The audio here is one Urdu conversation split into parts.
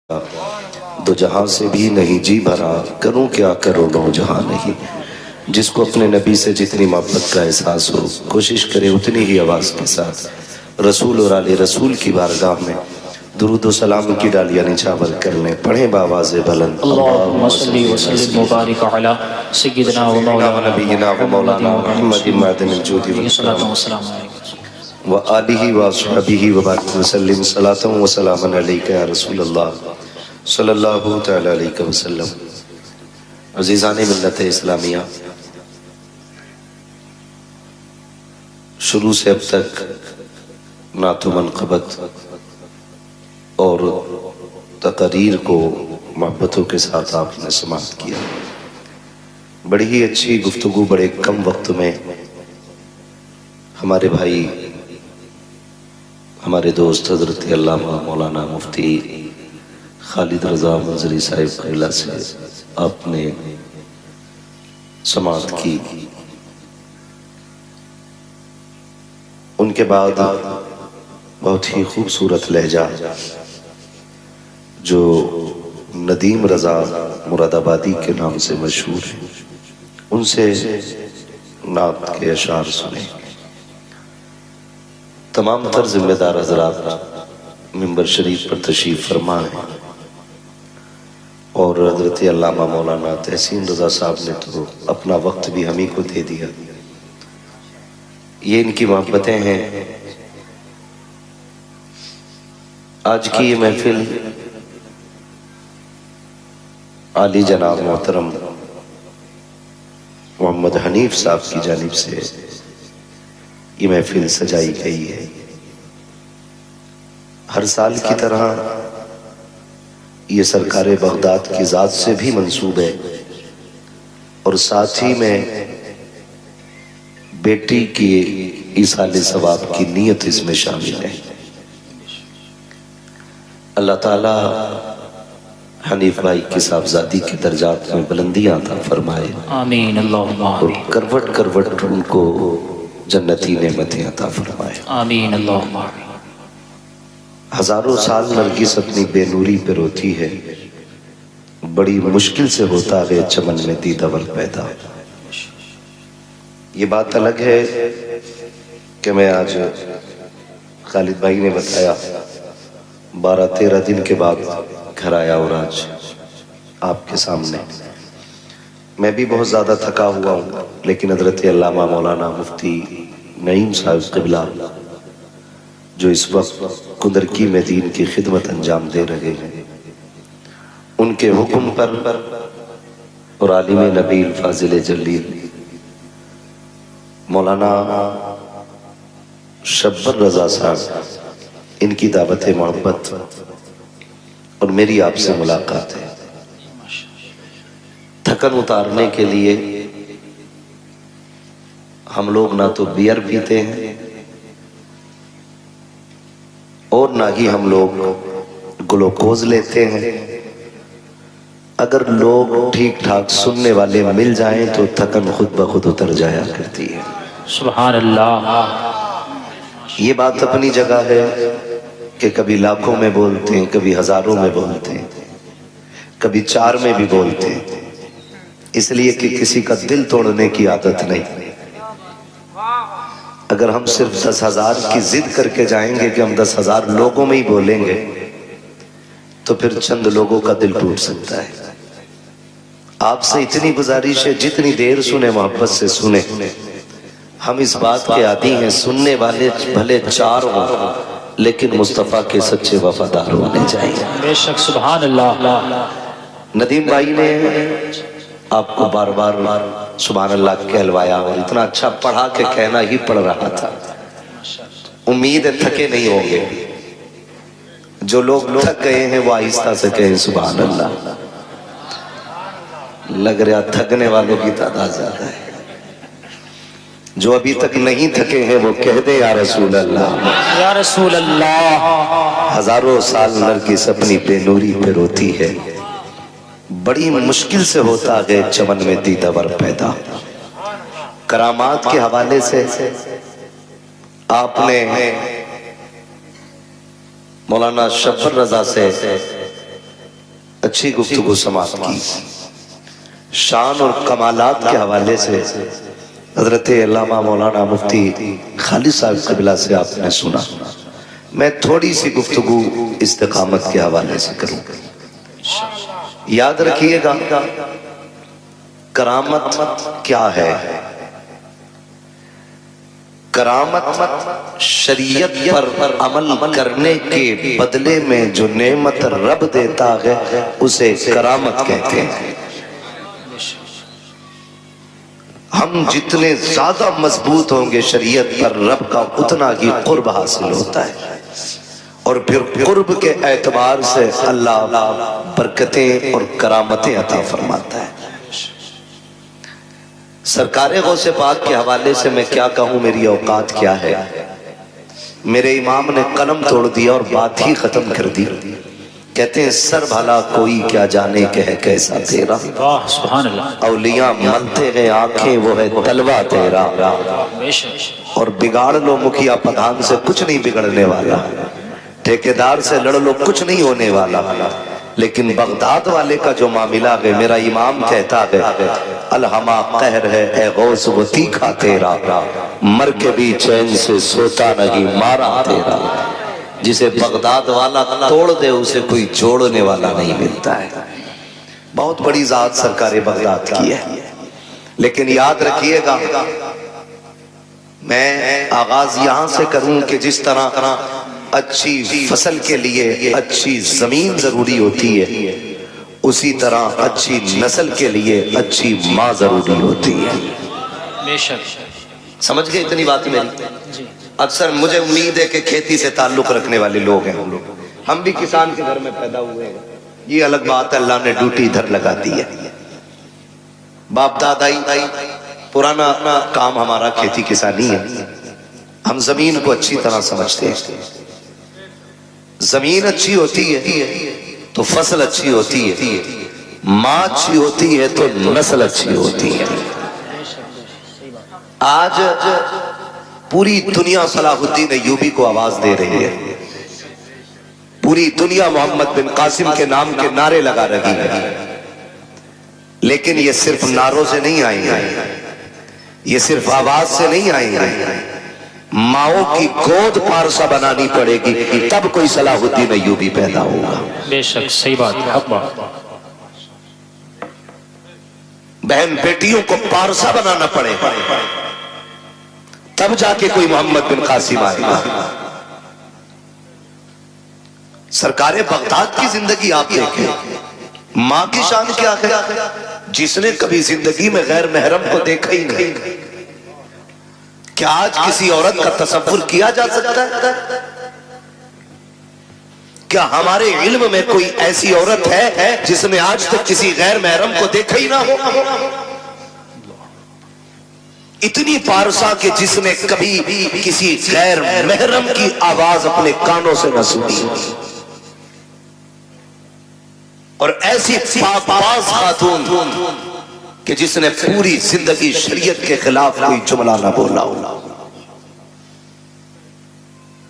دو جہاں سے بھی نہیں جی بھرا، کروں کیا کروڑوں جہاں نہیں۔ جس کو اپنے نبی سے جتنی محبت کا احساس ہو، کوشش کرے اتنی ہی آواز کے ساتھ رسول اور آل رسول کی بارگاہ میں درود و سلام کی ڈالیاں نچھاور کرنے پڑھیں بآواز بلند اللہم صلی وسلم مبارک علی سیدنا و نبینا و مولانا محمد معدن الجود والکرم وآلہ وصحبہ وبارک وسلم صلاۃ و سلام علیکہ یا رسول اللہ صلی اللہ تعالی علیہ وسلم۔ عزیزان ملت اسلامیہ، شروع سے اب تک نعت و منقبت اور تقریر کو محبتوں کے ساتھ آپ نے سماعت کیا۔ بڑی ہی اچھی گفتگو بڑے کم وقت میں ہمارے بھائی، ہمارے دوست حضرت علامہ مولانا مفتی خالد رضا منظری صاحب قبلہ سے آپ نے سماعت کی۔ ان کے بعد بہت ہی خوبصورت لہجہ جو ندیم رضا مراد آبادی کے نام سے مشہور ہے، ان سے نعت کے اشعار سنے۔ تمام تر ذمہ دار حضرات منبر شریف پر تشریف فرما ہیں، اور حضرت علامہ مولانا تحسین رضا صاحب نے تو اپنا وقت بھی ہمیں کو دے دیا۔ یہ ان کی محبتیں ہیں۔ آج کی یہ محفل عالی جناب محترم محمد حنیف صاحب کی جانب سے یہ محفل سجائی گئی ہے۔ ہر سال کی طرح یہ سرکار بغداد کی ذات سے بھی منسوب ہے، اور ساتھ ہی میں بیٹی کی ایصال ثواب کی نیت اس میں شامل ہے۔ اللہ تعالی حنیف بھائی کی صاحبزادی کے درجات میں بلندیاں عطا فرمائے، آمین اللہم آمین، اور کروٹ کروٹ ان کو جنتی نعمتیں عطا فرمائے، آمین اللہم آمین۔ ہزاروں سال نرگس اپنی بے نوری پہ روتی ہے، بڑی مشکل سے ہوتا ہے چمن میں دیدہ ور پیدا۔ یہ بات الگ ہے کہ میں آج خالد بھائی نے بتایا 12-13 دن کے بعد گھر آیا، اور آج آپ کے سامنے میں بھی بہت زیادہ تھکا ہوا ہوں، لیکن حضرت علامہ مولانا مفتی نعیم صاحب قبلہ جو اس وقت کندرکی میں دین کی خدمت انجام دے رہے ہیں، ان کے حکم پر اور عالم نبیل فاضل جلیل مولانا شبر رضا صاحب، ان کی دعوت محبت اور میری آپ سے ملاقات ہے۔ تھکن اتارنے کے لیے ہم لوگ نہ تو بیئر پیتے ہیں اور نہ ہی ہم لوگ گلوکوز لیتے ہیں۔ اگر لوگ ٹھیک ٹھاک سننے والے مل جائیں تو تھکن خود بخود اتر جایا کرتی ہے۔ سبحان اللہ۔ یہ بات اپنی جگہ ہے کہ کبھی لاکھوں میں بولتے ہیں، کبھی ہزاروں میں بولتے ہیں، کبھی 4 میں بھی بولتے ہیں، اس لیے کہ کسی کا دل توڑنے کی عادت نہیں۔ اگر ہم صرف 10,000 کی ضد کر کے جائیں گے کہ ہم 10,000 لوگوں میں ہی بولیں گے تو پھر چند لوگوں کا دل ٹوٹ سکتا ہے۔ آپ سے اتنی گزارش ہے، جتنی دیر سنیں محبت سے سنیں۔ ہم اس بات کے عادی ہیں، سننے والے بھلے 4 ہوں لیکن مصطفیٰ کے سچے وفادار ہونے چاہیے۔ بے شک سبحان اللہ۔ ندیم بھائی نے آپ کو بار بار سبحان اللہ کہلوایا، اور اتنا اچھا پڑھا کہ کہنا ہی پڑ رہا تھا۔ امید ہے تھکے نہیں ہوں گے۔ جو لوگ تھک گئے ہیں وہ آہستہ سے کہیں سبحان اللہ۔ لگ رہا تھکنے والوں کی تعداد زیادہ ہے۔ جو ابھی تک نہیں تھکے ہیں وہ کہہ دے یا رسول اللہ، یا رسول اللہ۔ ہزاروں سال نرگس اپنی بے نوری پہ روتی ہے، بڑی مشکل سے ہوتا ہے چمن میں دیدہ ور پیدا۔ کرامات کے حوالے سے آپ نے مولانا شبر رضا سے اچھی گفتگو سماعت کی. شان اور کمالات کے حوالے سے حضرت علامہ مولانا مفتی خالد صاحب قبلہ سے آپ نے سنا. میں تھوڑی سی گفتگو استقامت کے حوالے سے کروں. یاد رکھیے گا کرامت کیا ہے. کرامت شریعت پر عمل کرنے کے بدلے میں جو نعمت رب دیتا ہے اسے کرامت کہتے ہیں. ہم جتنے زیادہ مضبوط ہوں گے شریعت پر رب کا اتنا ہی قرب حاصل ہوتا ہے. اور پھر قرب کے اعتبار سے اللہ برکتیں اور کرامتیں عطا فرماتا ہے. سرکار غوث پاک کے حوالے سے میں کیا کہوں, میری اوقات کیا ہے. میرے امام نے قلم توڑ دیا اور بات ہی ختم کر دی. کہتے ہیں سر بھلا کوئی کیا جانے کہ ہے کیسا تیرا, سبحان اللہ. اولیاء ملتے ہیں آنکھیں وہ ہے تلوہ تیرا. اور بگاڑ لو مکھیا پردھان سے کچھ نہیں بگڑنے والا, ٹھیکیدار سے لڑ لو کچھ نہیں ہونے والا. لیکن بغداد والے کا جو معاملہ ہے, میرا امام کہتا ہے الہما قہر ہے اے غوث وہ تیکھا تیرا, مر کے بھی چین سے سوتا نہیں مارا تیرا. جسے بغداد والا توڑ دے اسے کوئی جوڑنے والا نہیں ملتا ہے. بہت بڑی ذات سرکار بغداد کی ہے. لیکن یاد رکھیے گا میں آغاز یہاں سے کروں کہ جس طرح اچھی فصل کے لیے اچھی زمین ضروری ہوتی ہے, اسی طرح اچھی نسل کے لیے اچھی ماں ضروری ہوتی ہے. بے شک. سمجھ گئے اتنی بات میری؟ اکثر مجھے امید ہے کہ کھیتی سے تعلق رکھنے والے لوگ ہیں, ہم بھی کسان کے گھر میں پیدا ہوئے ہیں. یہ الگ بات ہے, اللہ نے ڈیوٹی ادھر لگا دی ہے. باپ دادائی پرانا کام ہمارا کھیتی کسانی ہے. ہم زمین کو اچھی طرح سمجھتے ہیں. زمین اچھی ہوتی ہے تو فصل اچھی ہوتی ہے, ماں اچھی ہوتی ہے تو نسل اچھی ہوتی ہے. آج پوری دنیا صلاح الدین ایوبی کو آواز دے رہی ہے. پوری دنیا محمد بن قاسم کے نام کے نعرے لگا رہی ہے. لیکن یہ صرف نعروں سے نہیں آئیں گے, یہ صرف آواز سے نہیں آئیں گے. ماؤں کی گود پارسا بنانی پڑے گی تب کوئی صلاح الدین ایوبی پیدا ہوگا. بے شک صحیح بات, حق بات. بہن بیٹیوں کو پارسا بنانا پڑے تب جا کے کوئی محمد بن قاسم آئے گا. سرکار بغداد کی زندگی آپ دیکھیں, ماں کی شان کیا ہے, جس نے کبھی زندگی میں غیر محرم کو دیکھا ہی نہیں. کیا آج کسی عورت کا تصور کیا جا سکتا ہے؟ کیا ہمارے علم میں کوئی ایسی عورت ہے جس نے آج تک کسی غیر محرم کو دیکھا ہی نہ ہو؟ اتنی پارسا کہ جس نے کبھی بھی کسی غیر محرم کی آواز اپنے کانوں سے نہ سنی, اور ایسی پاس خاتون کہ جس نے پوری زندگی شریعت کے خلاف کوئی جملہ نہ بولا.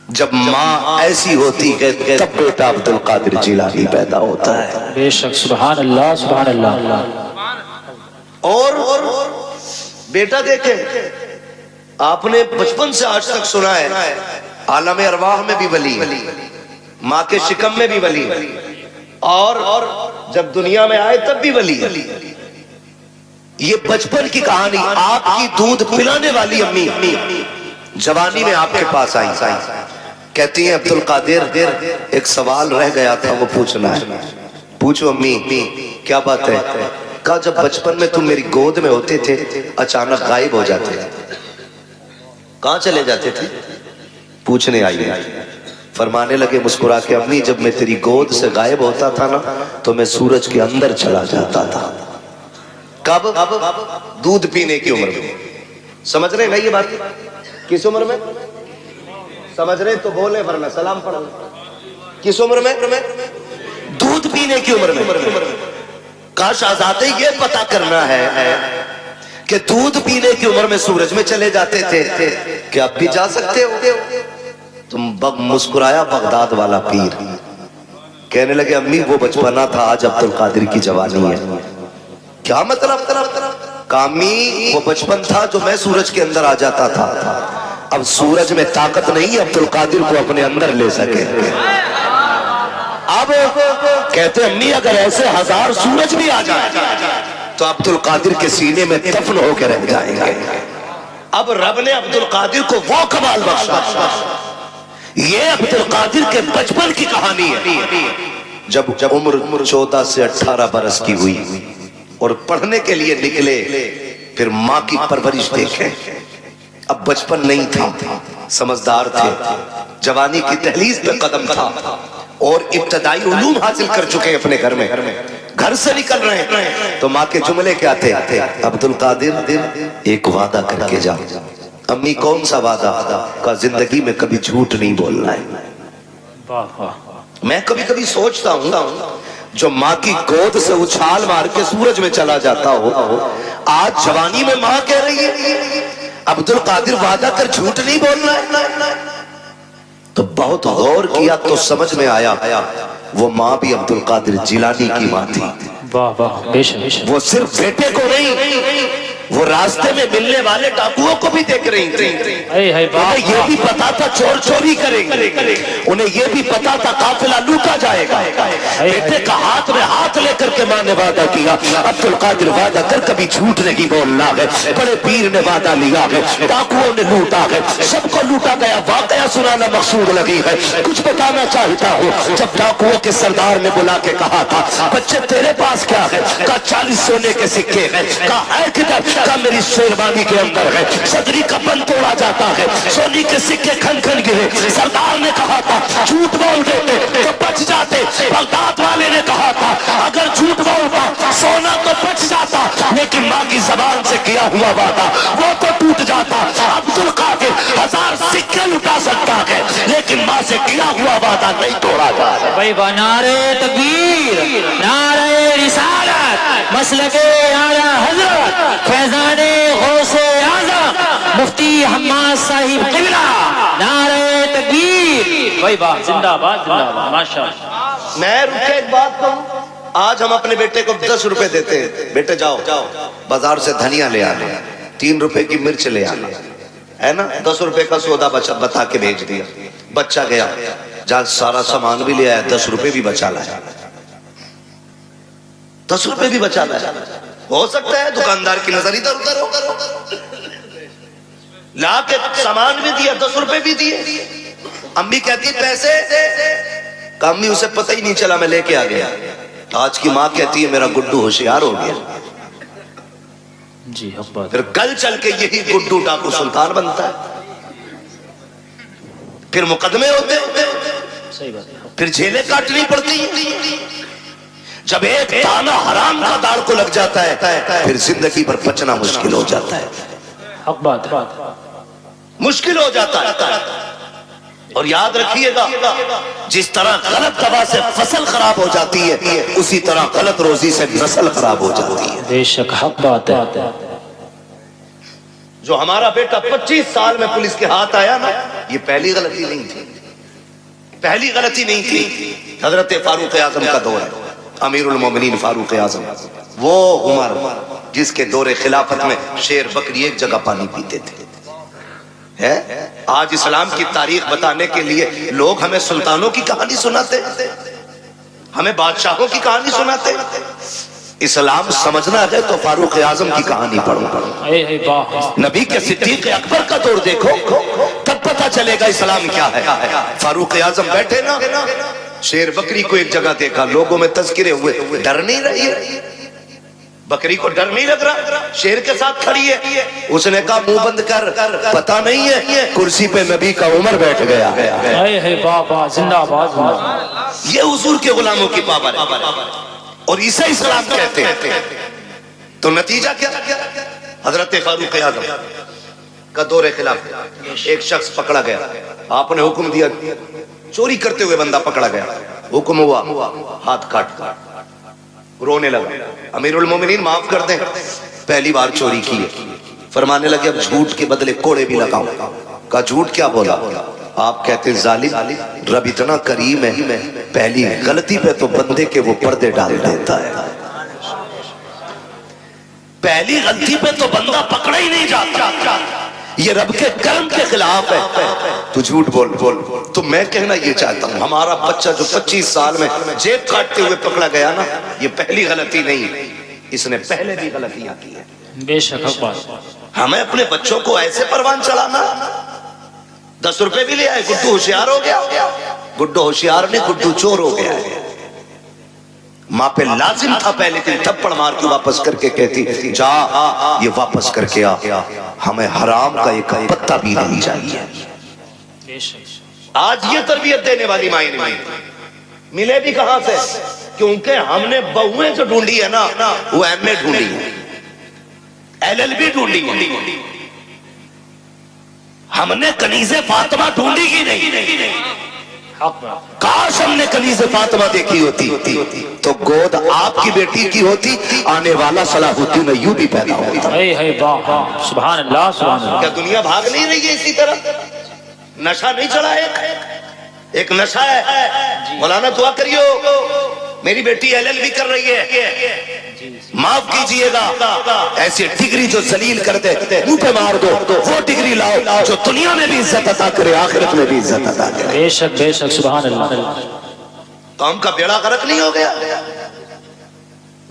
جب ماں ایسی ہوتی ہے تب بیٹا عبد القادر جیلانی پیدا ہوتا ہے. بے شک. سبحان اللہ, سبحان اللہ. اور بیٹا دیکھیں, آپ نے بچپن سے آج تک سنا ہے عالم ارواح میں بھی ولی, ماں کے شکم میں بھی ولی, اور جب دنیا میں آئے تب بھی ولی. یہ بچپن کی کہانی. آپ کی دودھ پلانے والی امی جوانی میں آپ کے پاس آئی, کہتی ہیں عبد القادر ایک سوال رہ گیا تھا وہ پوچھنا ہے. پوچھو امی, کیا بات ہے؟ کہا جب بچپن میں تم میری گود میں ہوتے تھے اچانک غائب ہو جاتے تھے, کہاں چلے جاتے تھے؟ پوچھنے آئی. فرمانے لگے مسکرا کے امی جب میں تیری گود سے غائب ہوتا تھا نا تو میں سورج کے اندر چلا جاتا تھا. کب؟ دودھ پینے کی عمر میں. سمجھ رہے ہیں نا یہ بات؟ کس عمر میں سمجھ رہے تو بولے ورنہ سلام پڑھ. کس عمر میں؟ دودھ پینے کی عمر میں. کاش آزادی یہ پتا کرنا ہے کہ دودھ پینے کی عمر میں سورج میں چلے جاتے تھے, کہ اب بھی جا سکتے ہو؟ تم مسکرایا بغداد والا پیر, کہنے لگے امی وہ بچپنا تھا، آج عبد القادر کی جوانی ہے۔ کیا مطلب؟ کامی وہ بچپن تھا جو میں سورج کے اندر آ جاتا تھا، اب سورج میں طاقت نہیں عبد القادر کو اپنے اندر لے سکے۔ اب کہتے امی اگر ایسے 1000 سورج بھی آ جائے تو عبد القادر کے سینے میں دفن ہو کے رہ جائیں گے۔ اب رب نے عبد القادر کو وہ کمال بخشا، یہ عبد القادر کے بچپن کی کہانی ہے۔ جب عمر 14 سے 18 برس کی ہوئی اور پڑھنے کے لیے نکلے، پھر ماں کی پرورش دیکھیں، اب بچپن نہیں تھا، سمجھدار تھے، جوانی کی دہلیز پہ قدم تھا اور ابتدائی علوم حاصل کر چکے اپنے گھر میں، گھر سے نکل رہے ہیں تو ماں کے جملے کیا تھے؟ عبد القادر ایک وعدہ کر کے جا۔ امی کون سا وعدہ؟ کا زندگی میں کبھی جھوٹ نہیں بولنا ہے۔ میں کبھی کبھی سوچتا ہوں جو ماں کی گود سے اچھال مار کے سورج میں چلا جاتا ہو، آج جوانی میں ماں کہہ رہی ہے عبد القادر وعدہ کر جھوٹ نہیں بولنا ہے۔ تو بہت غور کیا تو سمجھ میں آیا وہ ماں بھی عبد القادر جیلانی کی ماں تھی۔ واہ واہ، بے شک۔ وہ صرف بیٹے کو نہیں، وہ راستے میں ملنے والے ڈاکوؤں کو بھی دیکھ رہی تھی۔ انہیں یہ بھی پتا تھا چور چوری کریں گے، انہیں یہ بھی پتا تھا قافلہ لوٹا جائے گا۔ بیٹے کا ہاتھ میں ہاتھ لے کر کے ماں نے وعدہ کیا، عبد القادر وعدہ کر کبھی جھوٹ نہیں بولنا ہے۔ بڑے پیر نے وعدہ لیا ہے، ڈاکوؤں نے لوٹا ہے، سب کو لوٹا گیا، واقعہ سنانا مقصود لگی ہے۔ کچھ بتانا چاہتا ہوں، جب ڈاکوؤں کے سردار نے بلا کے کہا تھا بچے تیرے پاس کیا ہے؟ کہا 40 سونے کے سکے ہیں۔ کہا ہے کدھر؟ کہا میری شیروانی کے اندر ہے۔ صدری کا بند توڑا جاتا ہے، سونے کے سکے کھن کھن گرے۔ سردار نے کہا تھا جھوٹ بول دیتے تو بچ جاتے، بغداد والے نے کہا تھا اگر جھوٹ بولتا سونا تو بچ جاتا، لیکن ماں کی زبان سے کیا ہوا وعدہ وہ تو ٹوٹ جاتا۔ عبد القادر 1000 سکے لٹا سکتا ہے لیکن ماں سے کیا ہوا وعدہ نہیں توڑا جاتا۔ بھائی نعرہ تکبیر، نعرہ رسالت، مسلک اعلیٰ حضرت فیضان غوث اعظم مفتی حماد صاحب قبلہ، نعرہ تکبیر۔ بھائی واہ، زندہ باد، زندہ باد، ماشاءاللہ۔ میں رکے ایک بات کہوں، آج ہم اپنے بیٹے کو 10 روپے دیتے ہیں، بیٹے جاؤ بازار سے دھنیا لے آنا، 3 روپے کی مرچ لے آنا، ہے نا، 10 روپے کا سودا بتا کے بھیج دیا، بچہ گیا جہاں سارا سامان بھی لے آیا، 10 روپے بھی بچا لایا، 10 روپے بھی بچا لایا۔ ہو سکتا ہے دکاندار کی نظر ادھر ادھر ہو، لا کے سامان بھی دیا، 10 روپے بھی دیے۔ امی کہتی پیسے، امی اسے پتہ ہی نہیں چلا میں لے کے آ گیا۔ آج کی ماں کہتی ہے میرا گڈو ہوشیار ہو گیا، جی حق بات۔ پھر کل چل کے یہی گڈو ڈاکو سلطان بنتا ہے، پھر مقدمے ہوتے صحیح بات، پھر جیلیں کاٹنی پڑتی ہیں۔ جب ایک دانہ حرام کا داڑ کو لگ جاتا ہے پھر زندگی پر بچنا مشکل ہو جاتا ہے، حق بات، مشکل ہو جاتا ہے۔ اور یاد رکھیے گا جس طرح غلط دوا سے فصل خراب ہو جاتی ہے اسی طرح غلط روزی سے نسل خراب ہو جاتی ہے۔ بے شک حق بات ہے۔ جو ہمارا بیٹا 25 سال میں پولیس کے ہاتھ آیا نا، یہ پہلی غلطی نہیں تھی، پہلی غلطی نہیں تھی۔ حضرت فاروق اعظم کا دور ہے، امیر المومنین فاروق اعظم، وہ عمر جس کے دور خلافت میں شیر بکری ایک جگہ پانی پیتے تھے۔ آج اسلام کی تاریخ بتانے کے لیے لوگ ہمیں سلطانوں کی کہانی سناتے، ہمیں بادشاہوں کی کہانی سناتے۔ اسلام سمجھنا ہے تو فاروق اعظم کی کہانی پڑھو، نبی کے صدیق اکبر کا دور دیکھو، تب پتہ چلے گا اسلام کیا ہے۔ فاروق اعظم بیٹھے نا، شیر بکری کو ایک جگہ دیکھا، لوگوں میں تذکرے ہوئے، ڈر نہیں رہی ہے بکری کو، ڈر نہیں لگ رہا، شیر کے ساتھ کھڑی ہے۔ اس نے کہا منہ بند کر، پتہ نہیں ہے کرسی پہ نبی کا عمر بیٹھ گیا۔ بابا زندہ باد، یہ حضور کے غلاموں کی پاور ہے اور اسے اسلام کہتے ہیں۔ تو نتیجہ کیا؟ حضرت فاروق اعظم کا دور خلافت، ایک شخص پکڑا گیا، آپ نے حکم دیا، چوری کرتے ہوئے بندہ پکڑا گیا، حکم ہوا ہاتھ کاٹ، رونے لگا، امیر المومنین معاف کر دیں، پہلی بار چوری کی ہے۔ فرمانے لگے اب جھوٹ کے بدلے کوڑے بھی لگاؤں۔ کہا جھوٹ کیا بولا؟ آپ کہتے ظالم رب اتنا کریم ہے، پہلی غلطی پہ تو بندے کے وہ پردے ڈال دیتا ہے، پہلی غلطی پہ تو بندہ پکڑا ہی نہیں جاتا، یہ رب کے کرم کے خلاف ہے۔ تو جھوٹ بول تو میں کہنا یہ چاہتا ہوں، ہمارا بچہ جو 25 سال میں جیب کاٹتے ہوئے پکڑا گیا نا، یہ پہلی غلطی نہیں، اس نے پہلے بھی غلطیاں کی ہیں۔ بے شک حق بات۔ ہمیں اپنے بچوں کو ایسے پروان چڑھانا، 10 روپے بھی لے آئے، گڈو ہوشیار ہو گیا، گڈو ہوشیار نہیں، گڈو چور ہو گیا ہے۔ ماں پہ لازم تھا پہلے دن تھپڑ مار کے واپس کر کے کہتی جا یہ واپس کر کے آ، ہمیں حرام کا ایک پتہ بھی نہیں چاہیے۔ بے شک۔ آج یہ تربیت دینے والی مائیں نہیں ملے بھی کہاں سے؟ کیونکہ ہم نے بہویں جو ڈھونڈی ہے نا، وہ ایم اے ڈھونڈی ہے، LLB ڈھونڈی ہے، ہم نے کنیز فاطمہ ڈھونڈی کی نہیں۔ کاش ہم نے کنیز فاطمہ دیکھی ہوتی تو گود آپ کی بیٹی کی ہوتی، آنے والا صلاح الدین ایوبی پیدا ہوتا۔ سبحان اللہ سبحان اللہ۔ کیا دنیا بھاگ نہیں رہی ہے اسی طرح؟ نشہ نہیں چڑھا، ایک نشہ ہے۔ مولانا دعا کریو، میری بیٹی LLB کر رہی ہے، معاف کیجئے گا، ایسی ڈگری جو ذلیل کر دے منہ پہ مار دو، وہ ڈگری لاؤ جو دنیا میں بھی عزت عطا کرے، آخرت میں بھی عزت عطا کرے۔ بے شک بے شک سبحان اللہ۔ قوم کا بیڑا غرق نہیں ہو گیا؟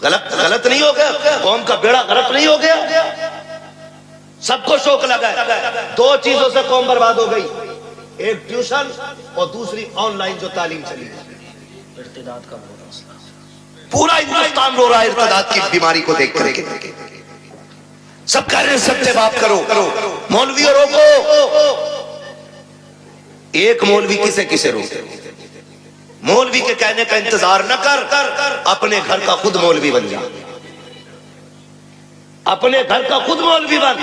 غلط نہیں ہو گیا؟ قوم کا بیڑا غرق نہیں ہو گیا؟ سب کو شوق لگا ہے، 2 چیزوں سے قوم برباد ہو گئی، ایک ٹیوشن اور دوسری آن لائن جو تعلیم چلی۔ ارتداد کا پورا ہندوستان رو رہا ہے ارتداد کی بیماری کو دیکھ کر کے، سب کہہ رہے ہیں سب سے بات کرو، مولویوں روکو، ایک مولوی کسے روکے؟ مولوی کے کہنے کا انتظار نہ کر، اپنے گھر کا خود مولوی بن جا، اپنے گھر کا خود مولوی بن،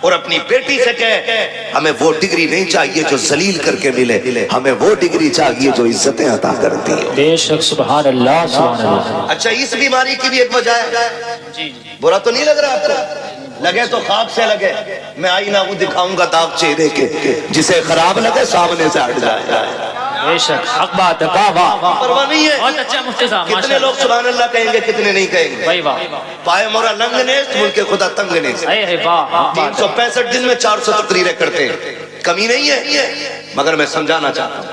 اور اپنی بیٹی سے کہہ ہمیں وہ ڈگری نہیں چاہیے جو ذلیل کر کے ملے، ہمیں وہ ڈگری چاہیے جو عزتیں عطا کرتی ہے۔ بے شک سبحان اللہ سبحان اللہ۔ اچھا اس بیماری کی بھی ایک وجہ ہے، برا تو نہیں لگ رہا آپ کو؟ لگے تو خاک سے لگے، میں آئینہ وہ دکھاؤں گا داغ چہرے کے، جسے خراب لگے سامنے سے ہٹ جائے۔ بے شک حق بات ہے، واہ واہ پرواہ نہیں ہے۔ بہت اچھا مفتی صاحب، کتنے لوگ سبحان اللہ کہیں گے، کتنے نہیں کہیں گے؟ بھائی واہ، پائے مورا لنگ نیست، ملک خدا تنگ نیست۔ اے واہ، 365 دن میں 400 تقریریں کرتے ہیں، کمی نہیں ہے، مگر میں سمجھانا چاہتا ہوں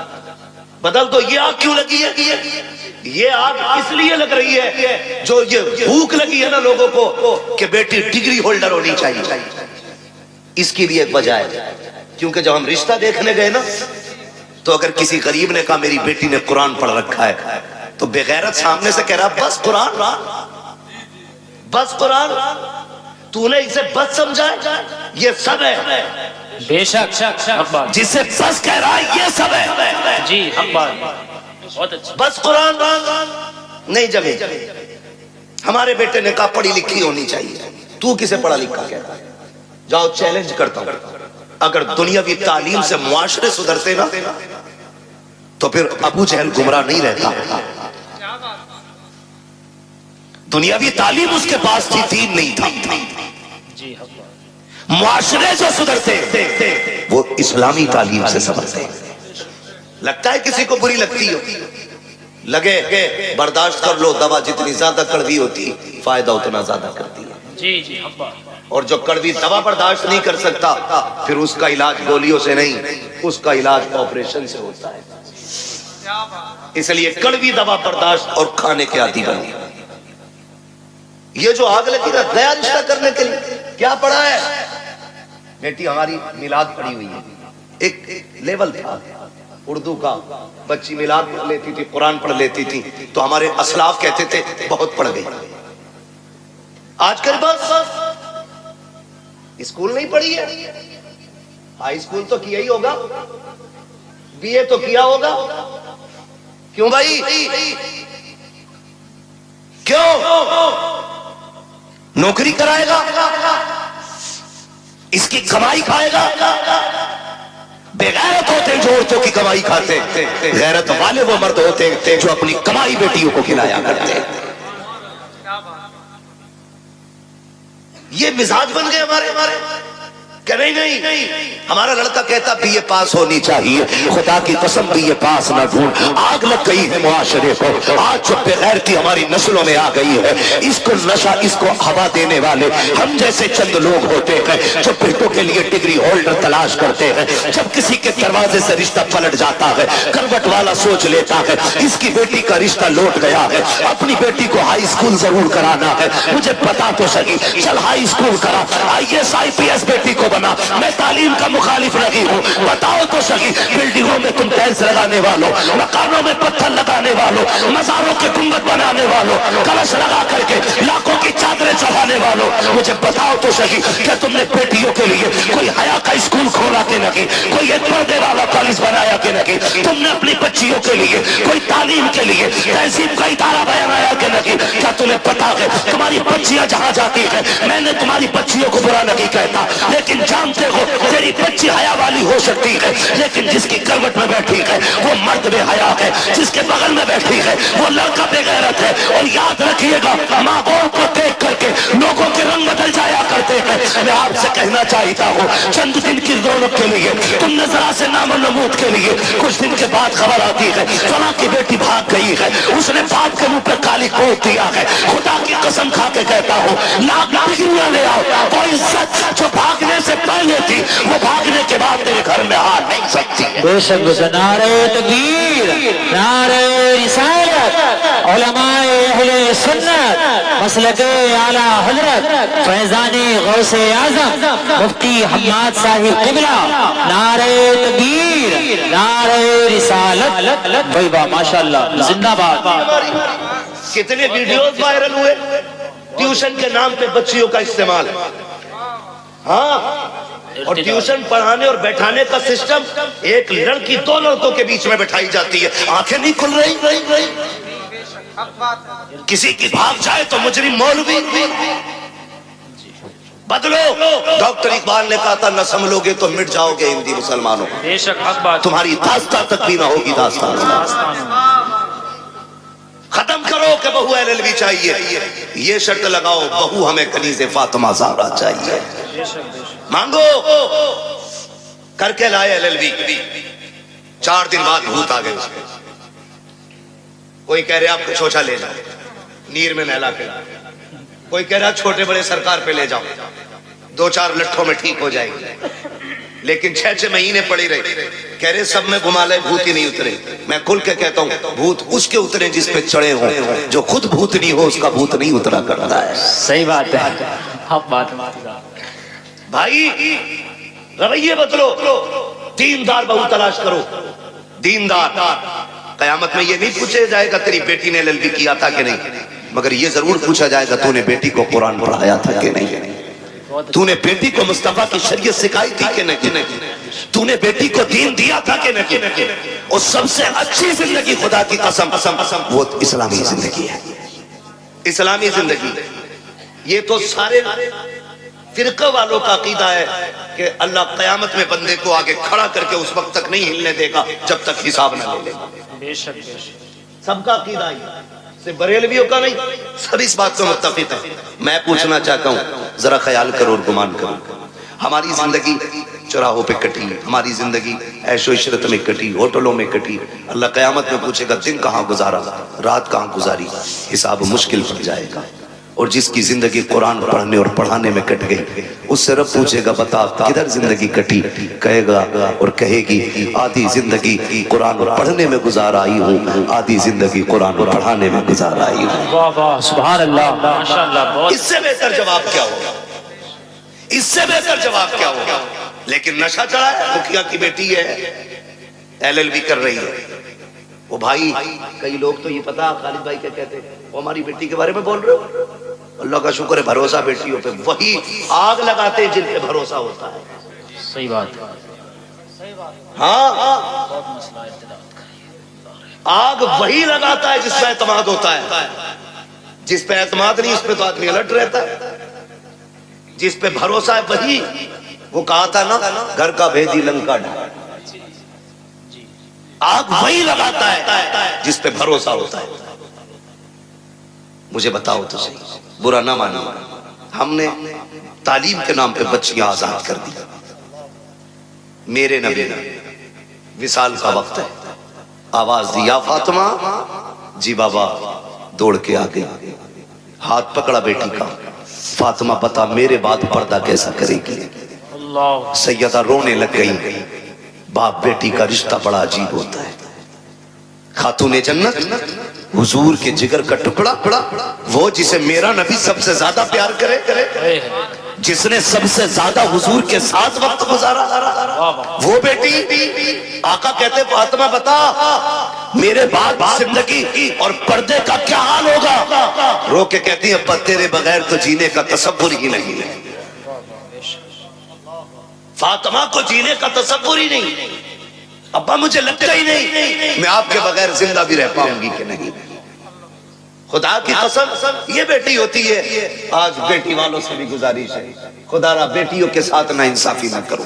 بدل دو۔ یہ آگ کیوں لگی ہے؟ یہ آگ اس لیے لگ رہی ہے جو یہ بھوک لگی ہے نا لوگوں کو کہ بیٹی ڈگری ہولڈر ہونی چاہیے، اس کی بھی ایک وجہ ہے۔ کیونکہ جب ہم رشتہ دیکھنے گئے نا، تو اگر کسی غریب نے کہا میری بیٹی نے قرآن پڑھ رکھا ہے، تو بے غیرت سامنے سے کہہ رہا بس قرآن، بس قرآن، تو نے اسے بس سمجھا ہے، یہ سب ہے۔ بے شک حق بات، جسے بس کہہ رہا ہے یہ سب ہے، جی حق بات، بہت اچھا۔ بس قرآن نہیں جمے۔ ہمارے بیٹے نے کہا پڑھی لکھی ہونی چاہیے، تو کسے پڑھا لکھا کہتا ہے؟ جاؤ چیلنج کرتا ہوں، اگر دنیاوی تعلیم سے معاشرے سدھرتے نا تو پھر ابو جہل گمراہ نہیں رہتا۔ دنیاوی تعلیم اس کے پاس تھی، دین نہیں تھا۔ معاشرے جو سدھرتے وہ اسلامی تعلیم سے سبھرتے۔ لگتا ہے کسی کو بری لگتی ہو، لگے برداشت کر لو، دوا جتنی زیادہ کڑوی ہوتی فائدہ اتنا زیادہ کرتی ہے۔ جی جی حق بات۔ اور جو کڑوی دوا برداشت نہیں کر سکتا، پھر اس کا علاج گولیوں سے نہیں، اس کا علاج آپریشن سے ہوتا ہے۔ اس لیے کڑوی دوا برداشت اور کھانے کے عادی بنی۔ یہ جو آگ لگی نا نیا رشتہ کرنے کے لیے، کیا پڑھا ہے؟ بیٹی ہماری میلاد پڑھی ہوئی ہے، ایک لیول تھا اردو کا، بچی میلاد پڑھ لیتی تھی، قرآن پڑھ لیتی تھی، تو ہمارے اسلاف کہتے تھے بہت پڑھ گئی۔ آج کل بس اسکول نہیں پڑھی ہے، ہائی اسکول تو کیا ہی ہوگا، بی اے تو کیا ہوگا، کیوں بھائی؟ کیوں؟ نوکری کرائے گا، اس کی کمائی کھائے گا۔ بے غیرت ہوتے جو عورتوں کی کمائی کھاتے، غیرت والے وہ مرد ہوتے جو اپنی کمائی بیٹیوں کو کھلایا کرتے۔ یہ مزاج بن گئے ہمارے۔ کہ نہیں ہمارا لڑکا کہتا بی اے پاس ہونی چاہیے، خدا کی قسم بی اے پاس نہ ڈھونڈ، آگ لگ گئی ہے معاشرے کو، آج جو بے غیرتی ہماری نسلوں میں آ گئی ہے، اس کو نشہ، اس کو ہوا دینے والے ہم جیسے چند لوگ ہوتے ہیں جو بیٹوں کے لیے ڈگری ہولڈر تلاش کرتے ہیں، جب کسی کے دروازے سے رشتہ پلٹ جاتا ہے، کروٹ والا سوچ لیتا ہے اس کی بیٹی کا رشتہ لوٹ گیا ہے، اپنی بیٹی کو ہائی اسکول ضرور کرانا ہے، مجھے پتا تو سکی، چل ہائی اسکول کرا، I S I P S بیٹی کو بنا، میں تعلیم کا مخالف نہیں ہوں، بتاؤ تو سکی بلڈنگوں میں تم ٹائلز لگانے والوں، مکانوں میں پتھر لگانے والوں، مزاروں کے گنبد بنانے والوں، کلش لگا کر کے لاکھوں کی چادریں چڑھانے والوں، مجھے بتاؤ تو سکی کہ تم نے بیٹیوں کے لیے کوئی حیا کا اسکول کھولا کہ نہیں، کوئی ایک پردے والا کالج بنایا کہ نہیں، تم نے اپنی بچیوں کے لیے کوئی تعلیم کے لیے تہذیب کا ادارہ بنایا کہ نہیں، کیا تمہیں پتا ہے تمہاری بچیاں جہاں جاتی ہیں، میں نے تمہاری بچیوں کو برا نہیں کہتا، لیکن جانتے ہو تیری بچی حیا والی ہو سکتی ہے، لیکن جس کی کروٹ میں بیٹھی ہے وہ مرد بے حیا ہے، جس کے بغل میں بیٹھی ہے وہ لڑکا بے غیرت ہے، اور یاد رکھیے گا ماں باپ کو دیکھ کر کے لوگوں کے رنگ بدل جایا کرتے ہیں، میں آپ سے کہنا چاہتا ہوں چند دن کی رونق کے لیے تم نے ذرا سے نام و نمود کے لیے کچھ دن کے بعد خبر آتی ہے فلاں کی بیٹی بھاگ گئی ہے، اس نے باپ کے منہ پہ کالی کوٹ دیا ہے، خدا کی قسم کھا کے کہتا ہوں لاکھ ڈگریاں لے آؤ، وہ عزت جو بھاگنے سے پہلے تھی وہ بھاگنے کے بعد تیرے گھر میں آ نہیں سکتی ہے۔ بے شک نعرہ تکبیر، نعرہ رسالت، علماء اہل سنت، مسلک اعلی حضرت فیضان غوث اعظم مفتی حماد صاحب قبلہ، نعرہ تکبیر، نعرہ رسالت، بھائی با ماشاءاللہ زندہ باد۔ کتنے ویڈیوز وائرل ہوئے ٹیوشن کے نام پہ بچیوں کا استعمال، ہاں، اور ٹیوشن پڑھانے اور بیٹھانے کا سسٹم، ایک لڑکی دو لڑکوں کے بیچ میں بٹھائی جاتی ہے، آنکھیں نہیں کھل رہی، کسی کی بھاگ جائے تو مجرم مولوی، بدلو، ڈاکٹر اقبال نے کہا تھا نہ سنبھلو گے تو مٹ جاؤ گے ہندی مسلمانوں، بے شک حق بات، تمہاری داستان تک بھی نہ ہوگی داستان، ختم کرو کہ بہو LLB چاہیے، یہ شرط لگاؤ بہو ہمیں کنیز فاطمہ زہرا چاہیے، مانگو، کر کے لائے LLB، 4 دن بعد بھوت آ گئے، کوئی کہہ رہا آپ کو چھوچا لے جاؤ نیر میں نہلا کے، کوئی کہہ رہا چھوٹے بڑے سرکار پہ لے جاؤ 2-4 لٹھوں میں ٹھیک ہو جائے گی، لیکن 6 مہینے پڑی رہی، کہہ رہے سب میں گھما لے بھوت ہی نہیں اترے، میں کھل کے کہتا ہوں بھوت اس کے اترے جس پہ چڑھے ہوں، جو خود بھوت نہیں ہو اس کا بھوت نہیں اترا کرتا ہے، صحیح بات ہے، حق بات بھائی رویے بدلو، دیندار بہو تلاش کرو، دیندار، قیامت میں یہ نہیں پوچھا جائے گا تیری بیٹی نے LLB کیا تھا کہ نہیں، مگر یہ ضرور پوچھا جائے گا تو نے بیٹی کو قرآن پڑھایا تھا کہ نہیں، تو نے بیٹی کو مصطفیٰ کی شریعت سکھائی تھی کہ نہیں، تو نے بیٹی کو دین دیا تھا کہ نہیں، اور سب سے اچھی زندگی خدا کی قسم وہ اسلامی زندگی ہے، اسلامی زندگی، یہ تو سارے فرقہ والوں کا عقیدہ ہے کہ اللہ قیامت میں بندے کو آگے کھڑا کر کے اس وقت تک نہیں ہلنے دے گا جب تک حساب نہ لے گا، بے شک سب کا عقیدہ ہے، صرف بریلویوں کا نہیں، سب اس بات سے متفق ہے۔ میں پوچھنا چاہتا ہوں ذرا خیال کرو اور گمان کرو، ہماری زندگی چوراہوں پہ کٹی، ہماری زندگی عیش و عشرت میں کٹی، ہوٹلوں میں کٹی، اللہ قیامت میں پوچھے گا دن کہاں گزارا، رات کہاں گزاری، حساب مشکل پڑ جائے گا، اور جس کی زندگی قرآن پڑھنے اور پڑھانے میں کٹ گئی اس سے رب پوچھے گا بتا کدھر زندگی کٹی، کہے گا اور کہے گی آدھی زندگی قرآن پڑھنے میں گزار آئی ہوں، آدھی زندگی قرآن پڑھانے میں گزار آئی ہوں۔ واہ واہ سبحان اللہ ماشاءاللہ، اس سے بہتر جواب کیا ہوگا، اس سے بہتر جواب کیا ہوگا، لیکن نشہ چڑھا ہے، مکھیا کی بیٹی ہے LLB کر رہی ہے، وہ بھائی کئی لوگ تو یہ پتا خالد بھائی کیا کہتے ہیں وہ ہماری بیٹی کے بارے میں بول رہے ہو، اللہ کا شکر ہے بھروسہ بیٹیوں پہ، وہی آگ لگاتے جن پہ بھروسہ ہوتا ہے، صحیح بات، ہاں آگ وہی لگاتا ہے جس پہ اعتماد ہوتا ہے، جس پہ اعتماد نہیں اس پہ تو آدمی الرٹ رہتا ہے، جس پہ بھروسہ ہے وہی، وہ کہا تھا نا گھر کا بھیدی لنکا ڈھا، آگ وہی لگاتا ہے جس پہ بھروسہ ہوتا ہے۔ مجھے بتاؤ تو صحیح، برا نہ مانو، ہم نے تعلیم کے نام پہ بچیاں آزاد کر دی. میرے نبی نے وصال کا وقت ہے، آواز دی یا فاطمہ. جی بابا. دوڑ کے آ گئی، ہاتھ پکڑا بیٹی کا. فاطمہ بتا میرے بعد پردہ کیسا کرے گی؟ سیدہ رونے لگ گئی. باپ بیٹی کا رشتہ بڑا عجیب ہوتا ہے. خاتون جنت حضور کے جگر کا ٹکڑا، وہ جسے میرا نبی سب سے زیادہ پیار کرے، جس نے سب سے زیادہ حضور کے ساتھ وقت گزارا، وہ بیٹی. آقا کہتے فاطمہ بتا میرے بعد زندگی اور پردے کا کیا حال ہوگا؟ رو کے کہتی ہے ابا تیرے بغیر تو جینے کا تصور ہی نہیں ہے. فاطمہ کو جینے کا تصور ہی نہیں. ابا مجھے لگتا ہی نہیں میں آپ کے بغیر زندہ بھی رہ پاؤں گی کہ نہیں. خدا کی قسم یہ بیٹی ہوتی ہے. آج بیٹی والوں سے بھی گزارش ہے خدا را بیٹیوں کے ساتھ نہ انصافی نہ کرو.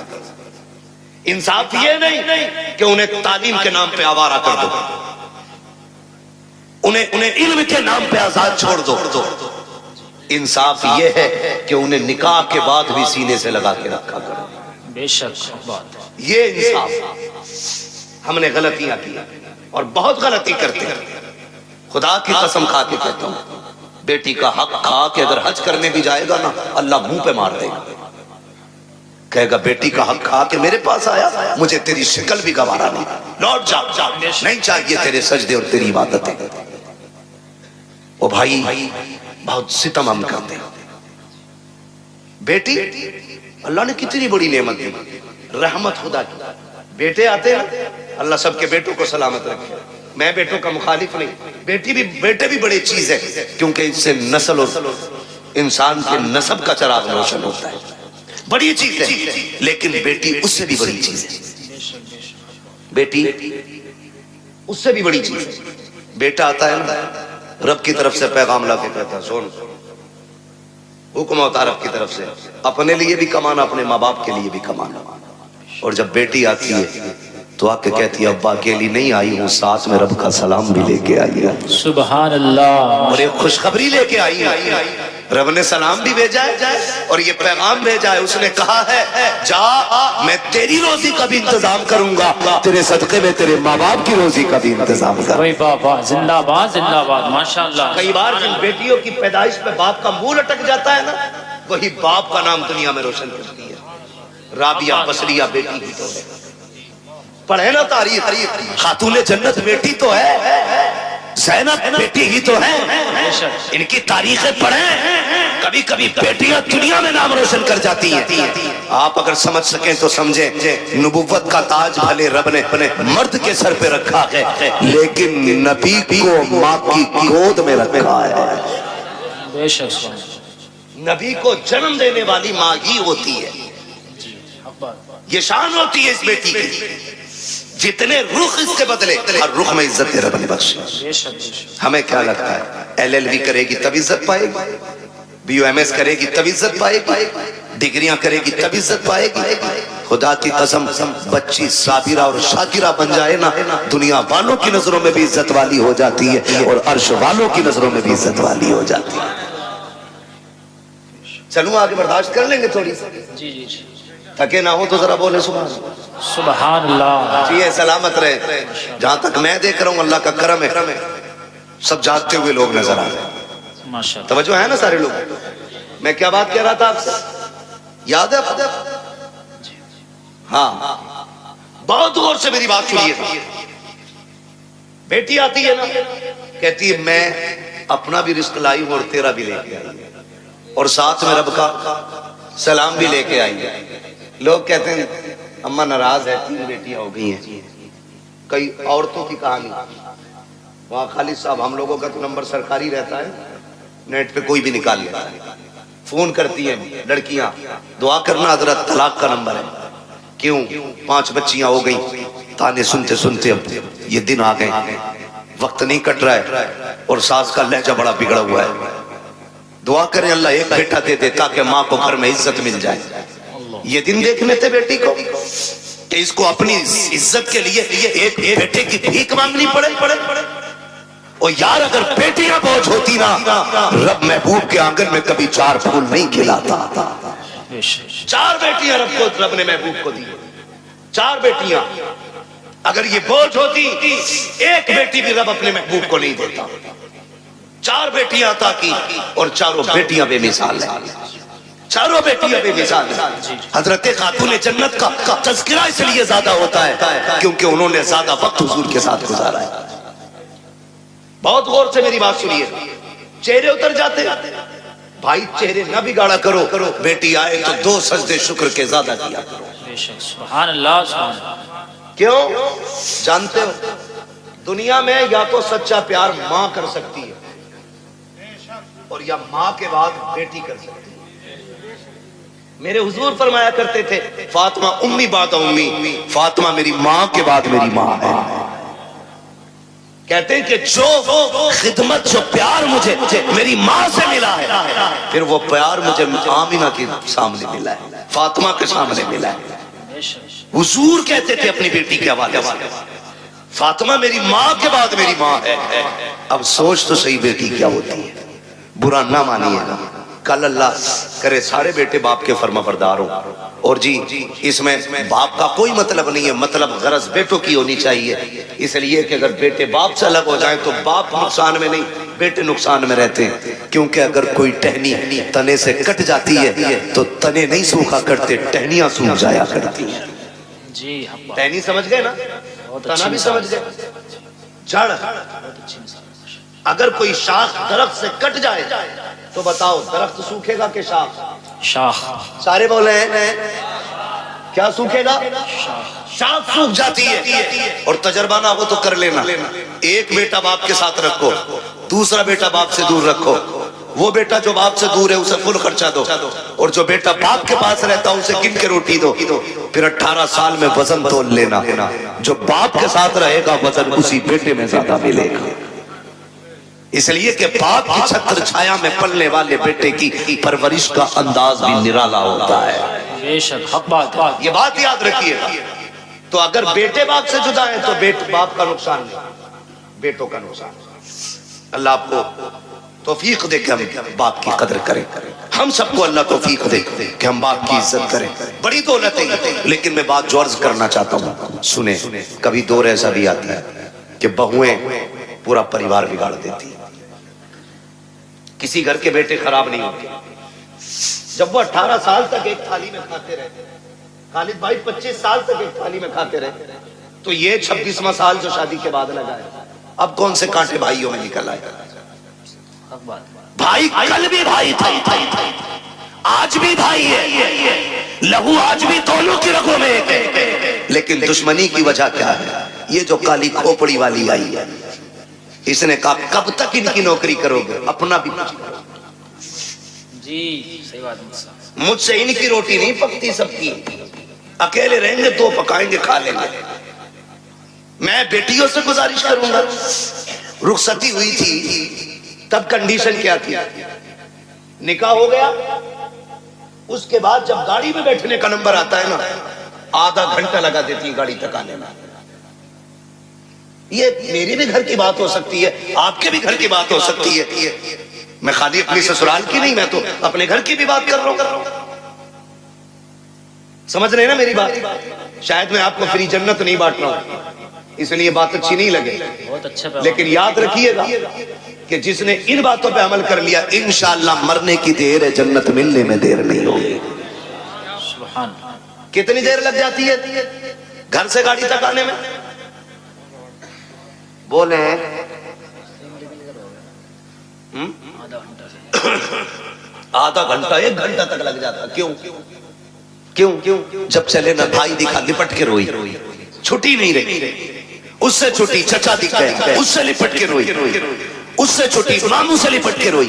انصاف یہ نہیں کہ انہیں تعلیم کے نام پہ آوارہ کر دو، انہیں علم کے نام پہ آزاد چھوڑ دو. انصاف یہ ہے کہ انہیں نکاح کے بعد بھی سینے سے لگا کے رکھا کرو. بے شک بات. یہ انصاف. ہم نے غلطیاں کی اور بہت غلطی کرتے ہیں. خدا کی قسم کھا کے کہتا ہوں بیٹی کا حق کھا کے اگر حج کرنے بھی جائے گا نا اللہ منہ پہ مار دے گا. کہے گا بیٹی کا حق کھا کے میرے پاس آیا، مجھے تیری شکل بھی گوارا نہیں، لوٹ جا. نہیں چاہیے تیرے سجدے اور تیری عبادتیں. او بھائی بہت ستم ہم کرتے ہیں. بیٹی اللہ نے کتنی بڑی نعمت دی، رحمت خدا کی. بیٹے آتے ہیں اللہ سب کے بیٹوں کو سلامت رکھے. میں بیٹوں کا مخالف نہیں، بیٹے بھی بڑی چیز ہے کیونکہ اس سے نسل اور انسان کے نسب کا چراغ روشن ہوتا ہے. بڑی چیز ہے لیکن بیٹی اس سے بھی بڑی چیز ہے. بیٹی اس سے بھی بڑی چیز ہے. بیٹا آتا ہے نا رب کی طرف سے پیغام لا کے کہتا ہے سن حکم ہوتا ہے رب کی طرف سے اپنے لیے بھی کمانا اپنے ماں باپ کے لیے بھی کمانا. اور جب بیٹی آتی ہے تو آ کے کہتی ہے ابا اکیلی نہیں آئی ہوں، ساتھ میں رب کا سلام بھی لے کے آئی ہے. سبحان اللہ. اور ایک خوشخبری لے کے آئی ہے. رب نے سلام بھی بھیجا ہے اور یہ پیغام بھیجا ہے. اس نے کہا ہے جا میں تیری روزی کا بھی انتظام کروں گا، تیرے صدقے میں تیرے ماں باپ کی روزی کا بھی انتظام کروں گا. وہی بابا زندہ باد زندہ باد ماشاءاللہ. کئی بار جن بیٹیوں کی پیدائش پہ باپ کا منہ لٹک جاتا ہے نا وہی باپ کا نام دنیا میں روشن کرتی ہے. رابعہ بصریہ بیٹی ہی تو ہے. پڑھے نا تاریخ، خاتون جنت بیٹی تو ہے، زینب بیٹی ہی تو ہے. ان کی تاریخیں پڑھیں. کبھی کبھی بیٹیاں دنیا میں نام روشن کر جاتی ہیں. آپ اگر سمجھ سکیں تو سمجھیں نبوت کا تاج بھلے رب نے مرد کے سر پہ رکھا ہے لیکن نبی کو ماں کی گود میں رکھا ہے. بے شک نبی کو جنم دینے والی ماں ہی ہوتی ہے. یہ شان ہوتی ہے اس بیٹی کی. جتنے رخ اس کے بدلے ہر رخ میں عزت رب نے بخشی. ہمیں کیا لگتا ہے LLB کرے گی تب عزت پائے گی، BUMS کرے گی تب عزت پائے گی، ڈگریاں کرے گی تب عزت پائے گی. خدا کی قسم بچی صابرہ اور شاکرہ بن جائے نا دنیا والوں کی نظروں میں بھی عزت والی ہو جاتی ہے اور عرش والوں کی نظروں میں بھی عزت والی ہو جاتی ہے. چلوں آگے برداشت کر لیں گے تھوڑی سی. جی جی جی. تھکے نہ ہو تو ذرا بولے سبحان اللہ. سبحان اللہ. جی سلامت رہے. جہاں تک میں دیکھ رہا ہوں اللہ کا کرم ہے سب جاگتے ہوئے لوگ نظر آ رہے ہیں. ماشاءاللہ. توجہ ہے نا سارے لوگ. میں کیا بات کہہ رہا تھا آپ سے یاد ہے؟ ہاں بہت غور سے میری بات سنیے. بیٹی آتی ہے نا کہتی ہے میں اپنا بھی رزق لائی ہوں اور تیرا بھی لے کے آئی اور ساتھ میں رب کا سلام بھی لے کے آئی ہے. لوگ کہتے ہیں اماں ناراض ہے 3 بیٹیاں ہو گئی ہیں. کئی عورتوں کی کہانی وہاں خالد صاحب ہم لوگوں کا تو نمبر سرکاری رہتا ہے نیٹ پہ کوئی بھی نکال لیتا ہے. فون کرتی ہیں لڑکیاں دعا کرنا حضرت طلاق کا نمبر ہے. کیوں 5 بچیاں ہو گئی. تانے سنتے سنتے اب یہ دن آ گئے وقت نہیں کٹ رہا ہے اور ساس کا لہجہ بڑا بگڑا ہوا ہے. دعا کریں اللہ ایک بیٹا دے دے تاکہ ماں کو گھر میں عزت مل جائے. یہ دن دیکھنے تھے بیٹی کو کہ اس کو اپنی عزت کے لیے ایک بیٹے کی بھیک مانگنی پڑے اور یار اگر بیٹیاں بہت ہوتی نا رب محبوب کے آنگن میں کبھی 4 پھول نہیں کھلاتا. 4 بیٹیاں رب نے محبوب کو دی. 4 بیٹیاں. اگر یہ بوجھ ہوتی ایک بیٹی بھی رب اپنے محبوب کو نہیں دیتا. 4 بیٹیاں عطا کی اور 4 بیٹیاں بے مثال ہیں. 4 بیٹیاں بے مثال ہیں. حضرت خاتون جنت کا تذکرہ اس لیے زیادہ ہوتا ہے کیونکہ انہوں نے زیادہ وقت حضور کے ساتھ گزارا ہے. بہت غور سے میری بات سنیے. چہرے اتر جاتے بھائی, چہرے نہ بگاڑا کرو. بیٹی آئے تو 2 سجدے شکر کے زیادہ کیا کرو. سبحان اللہ سبحان اللہ. کیوں جانتے ہو دنیا میں یا تو سچا پیار ماں کر سکتی ہے اور یا ماں کے بعد بیٹی کر سکتی ہے. میرے حضور فرمایا کرتے تھے فاطمہ امی بعد امی, فاطمہ میری ماں کے بعد میری ماں ہے. کہتے ہیں کہ جو خدمت جو پیار مجھے میری ماں سے ملا ہے پھر وہ پیار مجھے آمینہ کے سامنے ملا ہے, فاطمہ کے سامنے ملا ہے. حضور کہتے تھے اپنی بیٹی کے حوالے سے فاطمہ میری ماں کے بعد میری ماں ہے. اب سوچ تو صحیح بیٹی کیا ہوتی ہے. برا نہ مانیے گا, کل اللہ کرے سارے بیٹے باپ کے فرما بردار ہوں. اور جی اس میں باپ کا کوئی مطلب نہیں ہے, مطلب غرض بیٹوں کی ہونی چاہیے. اس لیے کہ اگر بیٹے باپ سے الگ ہو جائیں تو باپ نقصان میں نہیں بیٹے نقصان میں رہتے ہیں. کیونکہ اگر کوئی ٹہنی تنے سے کٹ جاتی ہے تو تنے نہیں سوکھا کرتے, ٹہنیاں سوکھ جایا کرتی ہیں. جی ٹہنی سمجھ گئے نا, تنا بھی سمجھ گئے. جڑ اگر کوئی شاخ درخت سے کٹ جائے تو بتاؤ درخت سوکھے گا کہ شاخ؟ شاخ. سارے بولے ہیں کیا سوکھے گا؟ شاخ سوکھ جاتی ہے. اور تجربہ نہ ہو تو کر لینا, ایک بیٹا باپ کے ساتھ رکھو, دوسرا بیٹا باپ سے دور رکھو. وہ بیٹا جو باپ سے دور ہے اسے فل خرچہ دو, اور جو بیٹا باپ کے پاس رہتا اسے گن کے روٹی دو. پھر 18 سال میں وزن تول لینا, جو باپ کے ساتھ رہے گا وزن اسی بیٹے میں زیادہ ملے گا. اس لیے کہ باپ کی چھتر چھایا میں پلنے والے بیٹے کی پرورش کا انداز بھی نرالا ہوتا ہے. بے شک حق بات. یہ بات یاد رکھیے گا. تو اگر بیٹے باپ سے جدا ہیں تو باپ کا نقصان نہیں, بیٹوں کا نقصان. اللہ آپ کو توفیق دے کہ ہم باپ کی قدر کریں. ہم سب کو اللہ توفیق دے کہ ہم باپ کی عزت کریں. بڑی دولت ہے, لیکن میں بات جو عرض کرنا چاہتا ہوں سنیں. کبھی دور ایسا بھی آتی ہے کہ بہویں پورا پریوار بگاڑ دیتی ہیں. کسی گھر کے بیٹے خراب نہیں ہوتے. جب وہ 18 سال تک ایک تھالی میں کھاتے رہے, خالد بھائی 25 سال تک ایک تھالی میں کھاتے رہے, تو یہ 26واں سال جو شادی کے بعد لگا ہے, اب کون سے کانٹے بھائیوں میں نکل آئے. بھائی کل بھی بھائی تھا, آج بھی بھائی ہے, لہو آج بھی دونوں کی رگوں میں ہے. لیکن دشمنی کی وجہ کیا ہے؟ یہ جو کالی کھوپڑی والی آئی ہے, اس نے کہا کب تک ان کی نوکری کرو گے, اپنا بھی کچھ کرو. جی صحیح بات. مجھ سے ان کی روٹی نہیں پکتی, سب کی. اکیلے رہیں گے 2 پکائیں گے کھا لیں گے. میں بیٹیوں سے گزارش کروں گا. رخصتی ہوئی تھی تب کنڈیشن کیا تھی, نکاح ہو گیا, اس کے بعد جب گاڑی میں بیٹھنے کا نمبر آتا ہے نا, آدھا گھنٹہ لگا دیتی ہے گاڑی تک آنے میں. یہ میری بھی گھر کی بات ہو سکتی ہے, آپ کے بھی گھر کی بات ہو سکتی ہے. میں خالی اپنی سسرال کی نہیں, میں تو اپنے گھر کی بھی بات کر رہا ہوں. سمجھ رہے نا میری بات؟ شاید میں آپ کو فری جنت نہیں بانٹ رہا ہوں, اس لیے بات اچھی نہیں لگے, لیکن یاد رکھیے گا کہ جس نے ان باتوں پہ عمل کر لیا انشاءاللہ مرنے کی دیر ہے, جنت ملنے میں دیر نہیں ہوگی. سبحان. کتنی دیر لگ جاتی ہے گھر سے گاڑی تک آنے میں؟ بولے آدھا گھنٹہ 1 گھنٹہ تک لگ جاتا. کیوں؟ جب چلے نا بھائی دکھا لپٹ کے روئی, چھٹی نہیں رہی. اس سے چھٹی چچا دکھ گیا, اس سے لپٹ کے روئی. اس سے چھٹی ماموں سے لپٹ کے روئی،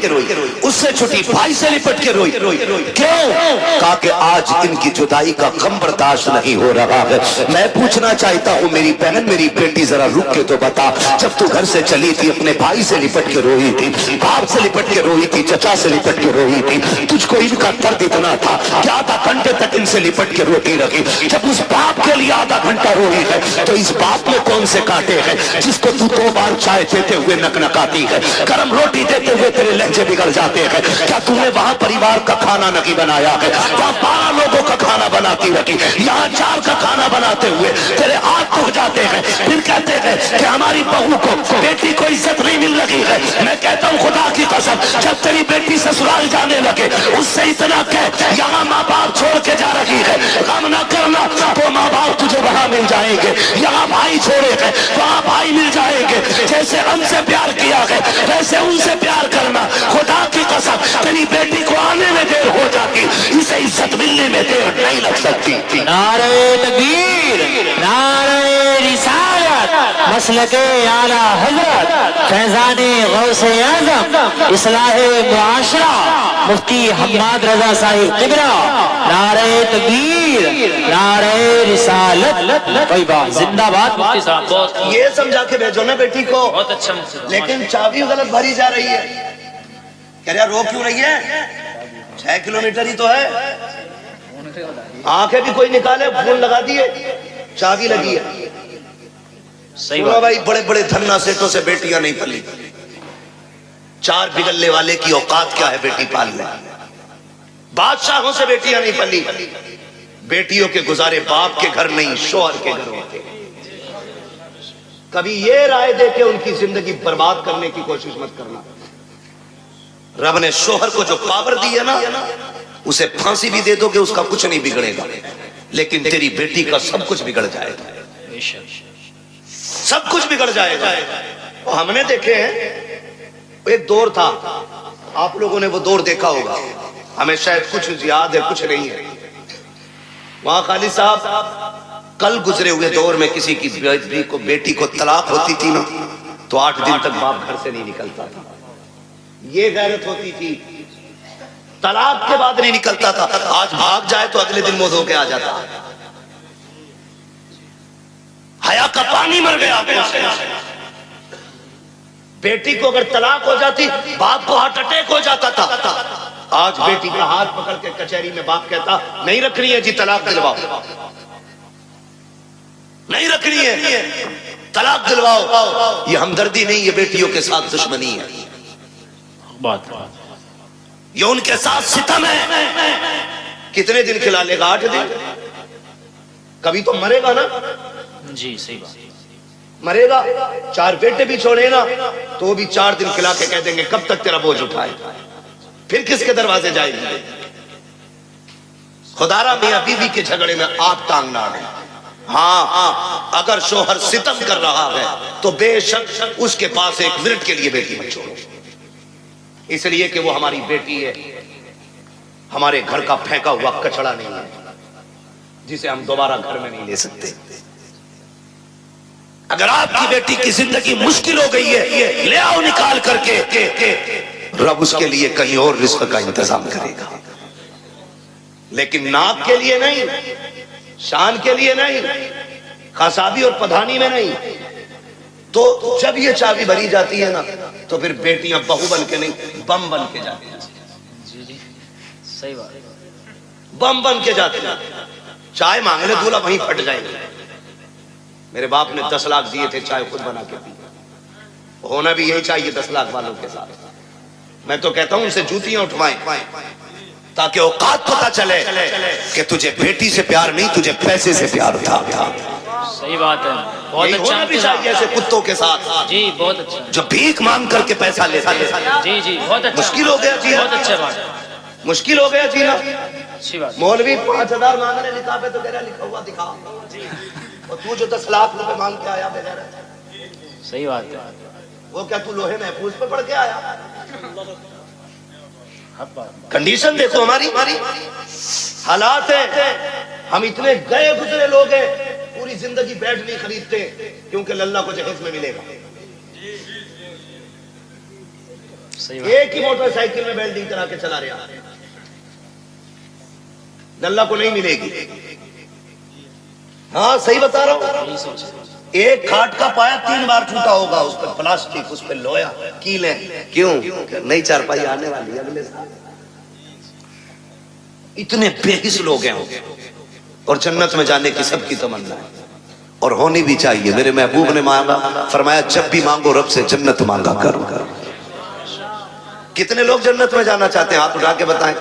اس سے چھٹی بھائی سے لپٹ کے روئی۔ کیوں؟ کہا کہ آج ان کی جدائی کا غم برداشت نہیں ہو رہا ہے۔ میں پوچھنا چاہتا ہوں میری بہن، میری بیٹی، ذرا رک کے تو بتا، جب تو گھر سے چلی تھی اپنے بھائی سے لپٹ کے روئی تھی، باپ سے لپٹ کے روئی تھی، چچا سے لپٹ کے روئی تھی، تجھ کو ان کا درد اتنا تھا کہ آدھا گھنٹے تک ان سے لپٹ کے روتی رہی۔ جب اس باپ کے لیے آدھا گھنٹہ روئی ہے تو اس باپ میں کون سے کانٹے ہیں جس کو تو 2 بار چائے دیتے ہوئے نکنکاتی ہے، گرم روٹی دیتے ہوئے تیرے لہجے بگڑ جاتے ہیں؟ کیا تم نے وہاں پریوار کا کھانا نہیں بنایا ہے؟ وہاں 12 لوگوں کا کھانا بناتی رہی، یہاں 4 کا کھانا بناتے ہوئے تیرے ہاتھ دکھ جاتے ہیں، پھر کہتے ہیں کہ ہماری بہو کو، بیٹی کو عزت نہیں مل رہی ہے۔ میں کہتا ہوں خدا کی قسم، جب تیری بیٹی سسرال جانے لگے اس سے اتنا کہہ، یہاں ماں باپ چھوڑ کے جا رہی ہے، غم نہ کرنا، تو ماں باپ تجھے وہاں مل جائیں گے، یہاں بھائی چھوڑے ہیں وہاں بھائی مل جائیں گے، جیسے ہم سے پیار کیا ہے ویسے ان سے پیار کرنا۔ خدا کی قسم تیری بیٹی کو آنے میں دیر ہو جاتی، اسے عزت ملنے میں دیر نہیں لگ سکتی۔ نعرہ تکبیر، نعرہ رسالت، مسلک اعلی حضرت فیضان غوث اعظم اصلاح معاشرہ مفتی حماد رضا صاحب قبلہ، نعرہ تکبیر، نعرہ رسالت، طیبہ زندہ باد۔ مفتی صاحب بہت یہ سمجھا کے بھیجو نا بیٹی کو، بہت اچھا مفتی صاحب، لیکن چابی غلط بھری جا رہی ہے۔ کہہ رہا رو کیوں رہی ہے؟ 6 کلومیٹر ہی تو ہے، آنکھیں بھی کوئی نکالے، فون لگا دیے، چابی لگی ہے۔ صحیح سنو بات، بھائی، بڑے بڑے دھنا سیٹوں سے بیٹیاں نہیں پلی، 4 بگلنے والے کی اوقات کیا ہے بیٹی پال لے؟ بادشاہوں سے بیٹیاں نہیں پلی، بیٹیوں کے گزارے باپ کے گھر نہیں شوہر کے گھر ہوتے۔ کبھی یہ رائے دے کے ان کی زندگی برباد کرنے کی کوشش مت کرنا۔ رب نے شوہر کو جو پاور دی ہے نا، اسے پھانسی بھی دے دو کہ اس کا کچھ نہیں بگڑے گا، لیکن تیری بیٹی کا سب کچھ بگڑ جائے گا، سب کچھ بگڑ جائے گا۔ ہم نے دیکھے ہیں، ایک دور تھا، آپ لوگوں نے وہ دور دیکھا ہوگا، ہمیں شاید کچھ یاد ہے کچھ نہیں ہے۔ وہاں خالد صاحب کل گزرے ہوئے دور میں کسی کی بیٹی کو طلاق ہوتی تھی نا تو 8 دن تک باپ گھر سے نہیں نکلتا تھا۔ یہ غیرت ہوتی تھی، طلاق کے بعد نہیں نکلتا تھا۔ آج بھاگ جائے تو اگلے دن منہ دھو کے آ جاتا، حیا کا پانی مر گیا۔ بیٹی کو اگر طلاق ہو جاتی باپ کو ہارٹ اٹیک ہو جاتا تھا۔ آج بیٹی کا ہاتھ پکڑ کے کچہری میں باپ کہتا نہیں رکھنی ہے جی طلاق دلواؤ، نہیں رکھنی ہے طلاق دلواؤ۔ یہ ہمدردی نہیں، یہ بیٹیوں کے ساتھ دشمنی ہے، یہ ان کے ساتھ ستم ہے۔ کتنے دن کھلا لے گا؟ 8 دن، کبھی تو مرے گا نا جی صحیح بات، مرے گا۔ 4 بیٹے بھی چھوڑے نا تو بھی 4 دن کھلا کے کہہ دیں گے کب تک تیرا بوجھ اٹھائے، پھر کس کے دروازے جائے گی؟ خدارا میاں بیوی کے جھگڑے میں آپ ٹانگ نہ اڑیں۔ ہاں اگر شوہر ستم کر رہا ہے تو بے شک اس کے پاس 1 منٹ کے لیے بیٹی مت چھوڑو، اس لیے کہ وہ ہماری بیٹی ہے، ہمارے گھر کا پھینکا ہوا کچڑا نہیں ہے جسے ہم دوبارہ گھر میں نہیں لے سکتے۔ اگر آپ کی بیٹی کی زندگی مشکل ہو گئی ہے لے آؤ نکال کر کے، رب اس کے لیے کہیں اور رزق کا انتظام کرے گا، لیکن ناک کے لیے نہیں، شان کے لیے نہیں، خاصابی اور پدھانی میں نہیں۔ تو جب یہ چابی بھری جاتی ہے نا تو پھر بیٹیاں بہو بن کے نہیں بم بن کے جاتی ہیں، صحیح بات، بم بن کے جاتے ہیں۔ چائے مانگنے دولہا وہیں پھٹ جائیں گے۔ میرے باپ نے 10 لاکھ دیے تھے، چائے خود بنا کے پی، ہونا بھی یہی چاہیے 10 لاکھ والوں کے ساتھ۔ میں تو کہتا ہوں ان سے جوتیاں اٹھوائیں تاکہ اوقات پتہ چلے کہ تجھے بیٹی سے پیار نہیں، تجھے پیسے سے پیار تھا۔ صحیح بات ہے، بہت یہی ہونا بھی اچھا، چاہیے ایسے کتوں کے ساتھ جی بہت اچھا، جو بھیک مانگ کر کے پیسہ لیتا ہے۔ جی جی بہت اچھا، مشکل ہو گیا جی، بہت اچھا بات، مشکل ہو گیا جینا۔ اچھی بات، مولوی 5000 مانگنے لکھا پہ تو کہہ رہا لکھا ہوا دکھا، اور تو جو 10 لاکھ روپے مانگ کے آیا بغیر، صحیح بات ہے، وہ کیا تو لوہے محفوظ پہ پڑھ کے آیا؟ کنڈیشن دیکھو ہماری حالات ہے، ہم اتنے گئے گزرے لوگ ہیں، پوری زندگی بیڈ نہیں خریدتے کیونکہ اللہ کو جہیز میں ملے گا۔ ایک ہی موٹر سائیکل میں ویلڈنگ کرا کے چلا رہا ہے، اللہ کو نہیں ملے گی۔ ہاں صحیح بتا رہا ہوں، ایک کھاٹ کا پایا 3 بار ٹوٹا ہوگا، اس پہ پلاسٹک، اس پہ لویا، کیلیں، کیوں؟ نئی چارپائی آنے والی ہے اگلے سال۔ اتنے بے حس لوگ ہیں اور جنت میں جانے کی سب کی تمنا ہے اور ہونی بھی چاہیے۔ میرے محبوب نے مانگا، فرمایا جب بھی مانگو رب سے جنت مانگا کرو۔ کتنے لوگ جنت میں جانا چاہتے ہیں؟ ہاتھ اٹھا کے بتائیں۔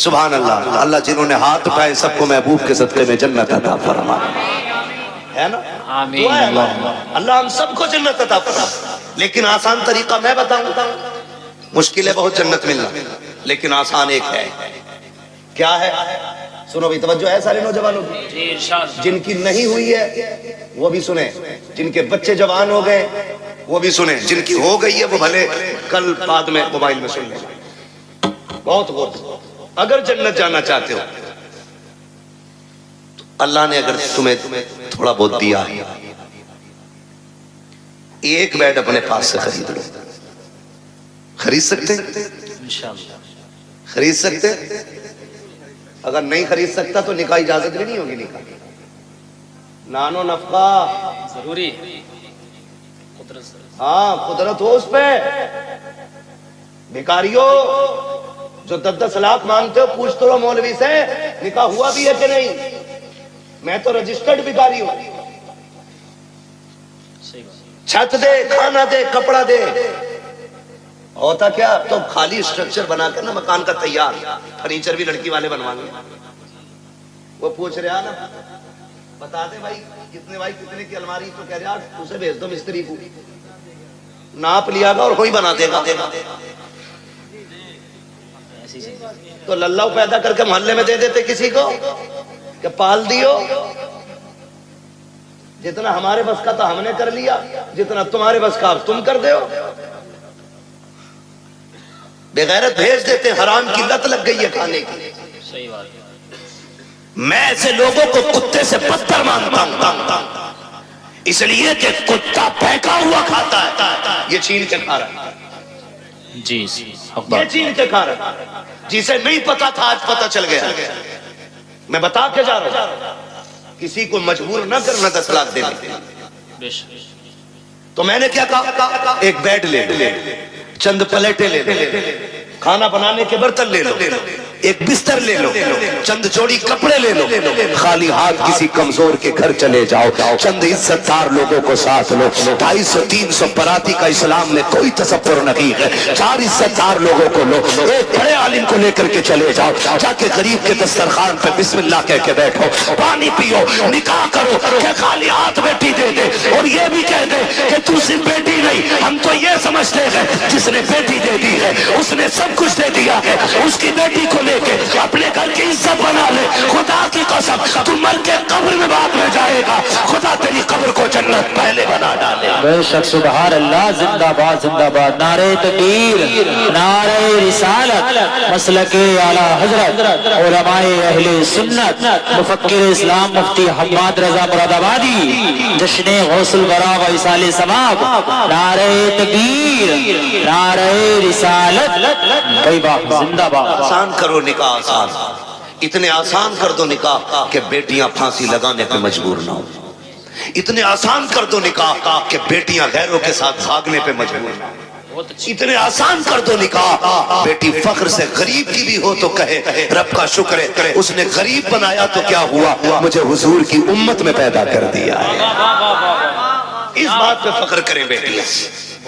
سبحان اللہ۔ اللہ جنہوں نے ہاتھ اٹھائے سب کو محبوب کے صدقے میں جنت عطا فرمائے، ہے نا؟ آمین۔ اللہ ہم سب کو جنت عطا فرمائے۔ لیکن آسان طریقہ میں بتاؤں، مشکل ہے بہت جنت ملنا، لیکن آسان ایک ہے۔ کیا ہے؟ سنو بھی، توجہ ہے سارے نوجوانوں کی، جن کی نہیں ہوئی ہے وہ بھی سنیں، جن کے بچے جوان ہو گئے وہ بھی سنیں، جن کی ہو گئی ہے وہ بھلے کل بعد میں موبائل میں سن لیں۔ بہت غور، اگر جنت جانا چاہتے ہو تو اللہ نے اگر تمہیں تھوڑا بہت دیا ہے، ایک بیڈ اپنے پاس سے خرید لو۔ خرید سکتے؟ خرید سکتے؟ اگر نہیں خرید سکتا تو نکاح اجازت نہیں ہوگی۔ نکاح نانو نفقہ ضروری، ہاں قدرت ہو اس پہ۔ بھکاریوں جو 10-10 لاکھ مانگتے ہو، پوچھتے رہو مولوی سے نکاح ہوا بھی ہے کہ نہیں۔ میں تو رجسٹرڈ بھکاری ہوں۔ چھت دے، کھانا دے، کپڑا دے، ہوتا کیا تو خالی اسٹرکچر بنا کر نا مکان کا تیار، فرنیچر بھی لڑکی والے بنوائیں گے۔ وہ پوچھ رہا نا، بتا دے بھائی کتنے کی الماری، تو کہہ رہا اسے بھیج دو مستری کو، ناپ لیا گا اور وہی بنا دے گا۔ تو للہ پیدا کر کے محلے میں دے دیتے کسی کو کہ پال دیو، جتنا ہمارے بس کا تھا ہم نے کر لیا، جتنا تمہارے بس کا اب تم کر دے ہو۔ بغیرت بھیج دیتے، حرام کی لت لگ گئی ہے کھانے کی۔ صحیح بات۔ میں ایسے لوگوں کو کتے سے بدتر مانتا ہوں، اس لیے کہ کتا پھینکا ہوا کھاتا ہے، یہ چھین کے کھا رہا ہے، جی یہ چھین کے کھا رہا ہے۔ جسے نہیں پتا تھا آج پتا چل گیا۔ میں بتا کے جا رہا ہوں، کسی کو مجبور نہ کرنا 10 لاکھ دینے۔ تو میں نے کیا کہا، ایک بیڈ لے لو، چند پلیٹیں لے لو، کھانا بنانے کے برتن لے لو، ایک بستر لے لو، چند جوڑی کپڑے لے لو، خالی ہاتھ کسی کمزور کے گھر چلے جاؤ، چند عزت دار لوگوں کو ساتھ لو۔ 250-300 براتی کا اسلام نے کوئی تصور نہیں ہے، 4 عزت دار لوگوں کو لو، ایک بڑے عالم کو لے کر کے چلے جاؤ، جا کے غریب کے دسترخوان پہ بسم اللہ کہہ کے بیٹھو، پانی پیو، نکاح کرو، کہ خالی ہاتھ بیٹی دے دے اور یہ بھی کہہ دے کہ تو صرف بیٹی نہیں، ہم تو یہ سمجھتے ہیں جس نے بیٹی دے دی ہے اس نے سب کچھ دے دیا ہے، اس کی بیٹی کو لے کے اپنے گھر کی عزت بنا لے۔ خدا کی قسم تم مر کے قبر میں بعد میں جائے گا، خدا تیری قبر کو جنت پہلے بنا ڈالے۔ بے شک، سبحان اللہ، زندہ باد زندہ باد، نعرہ تکبیر، نعرہ رسالت، مسلک اعلی حضرت علماء اہل سنت، مفکر اسلام مفتی حماد رضا مراد آبادی، جشن غوث الورا و ایصال ثواب، نعرہ تکبیر، نعرہ رسالت، طیبہ زندہ باد۔ آسان کرو نکاح، آسان، اتنے آسان کر دو نکاح کہ بیٹیاں پھانسی لگانے پہ مجبور نہ ہو، اتنے آسان کر دو نکاح کہ بیٹیاں غیروں کے ساتھ بھاگنے پہ مجبور نہ ہو، اتنے آسان کر دو نکاح بیٹی فخر سے غریب کی بھی ہو تو کہے رب کا شکر ہے اس نے غریب بنایا تو کیا ہوا، مجھے حضور کی امت میں پیدا کر دیا ہے۔ اس بات پہ فخر کریں بیٹیاں،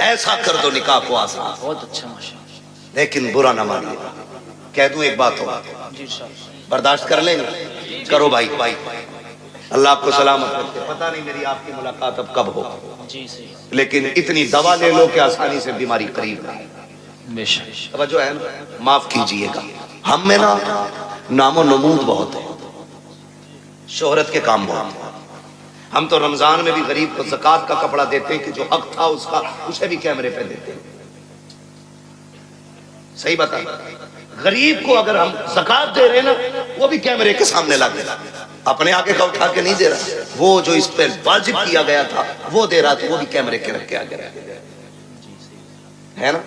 ایسا کر دو نکاح کو آسان۔ بہت اچھا، ماشاءاللہ۔ لیکن برا نہ مانیے، کہہ دوں ایک بات ہو، برداشت کر لیں گے؟ کرو بھائی، اللہ آپ کو سلامت رکھے۔ پتہ نہیں میری آپ کی ملاقات اب کب ہو، لیکن اتنی دوا لے لو کہ آسانی سے بیماری قریب ہے۔ بے شک، توجہ ہے نا؟ معاف کیجئے گا، ہم میں نا نام و نمود بہت ہے، شہرت کے کام بہت ہیں۔ ہم تو رمضان میں بھی غریب کو زکوٰۃ کا کپڑا دیتے ہیں کہ جو حق تھا اس کا، اسے بھی کیمرے پہ دیتے ہیں۔ صحیح بتا، غریب کو اگر ہم زکوٰۃ دے رہے ہیں نا، وہ بھی کیمرے کے سامنے لا دے رہا، اپنے آگے کا اٹھا کے نہیں دے رہا، وہ جو اس پہ واجب کیا گیا تھا وہ دے رہا، تو وہ بھی کیمرے کے رکھ کے آگے رہا۔ ہے نا؟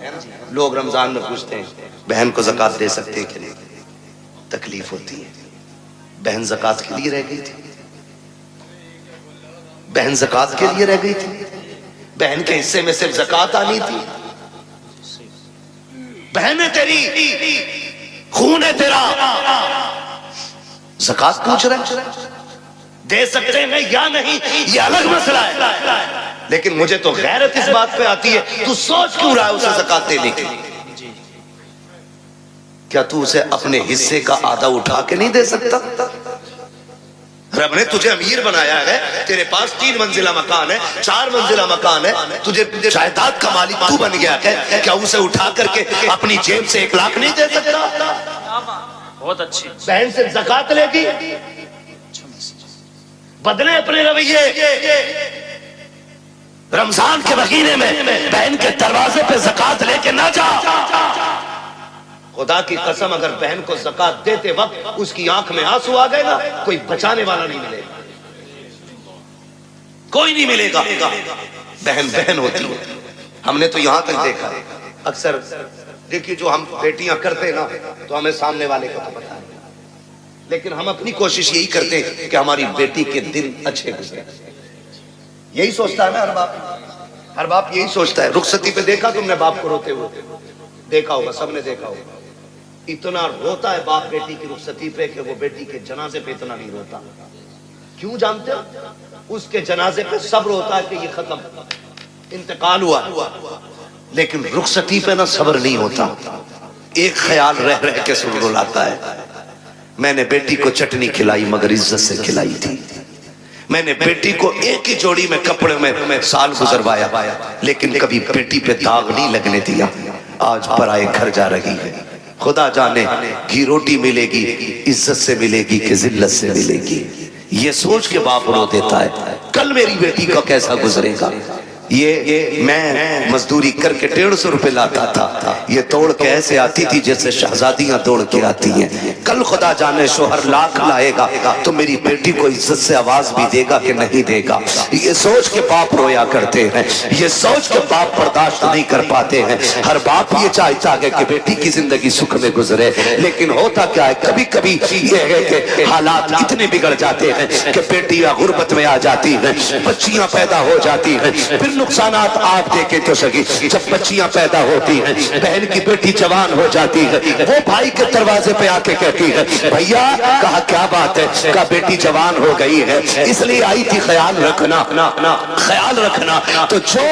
لوگ رمضان میں پوچھتے ہیں بہن کو زکوٰۃ دے سکتے ہیں کہ نہیں؟ تکلیف ہوتی ہے. بہن زکوٰۃ کے لیے رہ گئی تھی، بہن زکوٰۃ کے لیے رہ گئی تھی. بہن کے حصے میں صرف زکوٰۃ آنی تھی. بہن ہے تیری، خون ہے تیرا، زکوٰۃ پوچھ رہے دے سکتے ہیں یا نہیں یہ الگ مسئلہ ہے، لیکن مجھے تو غیرت اس بات پہ آتی ہے تو سوچ کیوں رہا ہے اسے زکوٰۃ دینے کی؟ کیا تو اسے اپنے حصے کا آدھا اٹھا کے نہیں دے سکتا؟ رب نے تجھے امیر بنایا ہے، تیرے پاس 3 منزلہ مکان ہے، 4 منزلہ مکان ہے، تجھے جائیداد کا مالک تو بن گیا ہے، کیا اسے اٹھا کر کے اپنی جیب سے 1 لاکھ نہیں دے سکتا؟ بہت اچھی بہن سے زکوٰۃ لے گی، بدلے اپنے رویے. رمضان کے مہینے میں بہن کے دروازے پہ زکوٰۃ لے کے نہ جا. خدا کی قسم اگر بہن کو زکوٰۃ دیتے وقت اس کی آنکھ میں آنسو آ گئے نا، کوئی بچانے والا نہیں ملے گا، کوئی نہیں ملے گا. بہن بہن ہوتی ہے. ہم نے تو یہاں تک دیکھا، اکثر دیکھیے جو ہم بیٹیاں کرتے نا تو ہمیں سامنے والے کو تو پتا ہے، لیکن ہم اپنی کوشش یہی کرتے ہیں کہ ہماری بیٹی کے دن اچھے گزرے. یہی سوچتا ہے نا ہر باپ یہی سوچتا ہے. رخصتی پہ دیکھا تم نے باپ کو روتے ہوئے؟ دیکھا ہوگا، سب نے دیکھا ہوگا. اتنا روتا ہے باپ بیٹی کی رخصتی پہ کہ وہ بیٹی کے جنازے پہ اتنا نہیں روتا. کیوں جانتے ہو؟ اس کے جنازے پہ صبر ہوتا ہے کہ یہ ختم، انتقال ہوا، لیکن رخصتی پہ نہ صبر نہیں ہوتا. ایک خیال رہ رہ کے سر رلاتا ہے. میں نے بیٹی کو چٹنی کھلائی مگر عزت سے کھلائی تھی. میں نے بیٹی کو ایک ہی جوڑی میں کپڑے میں سال گزروایا، لیکن کبھی بیٹی پہ داغ نہیں لگنے دیا. آج پرائے گھر جا رہی ہے، خدا جانے گھی روٹی ملے گی عزت سے ملے گی کہ ذلت سے ملے گی. یہ سوچ کے باپ رو دیتا ہے کل میری بیٹی کا کیسا گزرے گا. یہ میں مزدوری کر کے 150 روپے لاتا تھا، یہ توڑ کے ایسے آتی تھی جیسے شہزادیاں دوڑ کے آتی ہیں. کل خدا جانے شوہر لاکھ لائے گا تو میری بیٹی کو عزت سے آواز بھی دے گا کہ نہیں دے گا. یہ سوچ کے باپ رویا کرتے ہیں، یہ سوچ کے باپ برداشت نہیں کر پاتے ہیں. ہر باپ یہ چاہتا ہے کہ بیٹی کی زندگی سکھ میں گزرے، لیکن ہوتا کیا ہے کبھی کبھی یہ ہے کہ حالات اتنے بگڑ جاتے ہیں کہ بیٹیاں غربت میں آ جاتی ہیں، بچیاں پیدا ہو جاتی ہیں. پھر نقصانات آپ دیکھیں تو سکی. جب بچیاں پیدا ہوتی ہیں، بہن کی بیٹی جوان ہو جاتی ہے، وہ بھائی کے دروازے پہ آ کے کہتی ہے بھیا، کہا کیا بات ہے؟ کہا بیٹی جوان ہو گئی ہے اس لیے آئی تھی، خیال رکھنا خیال رکھنا. تو جو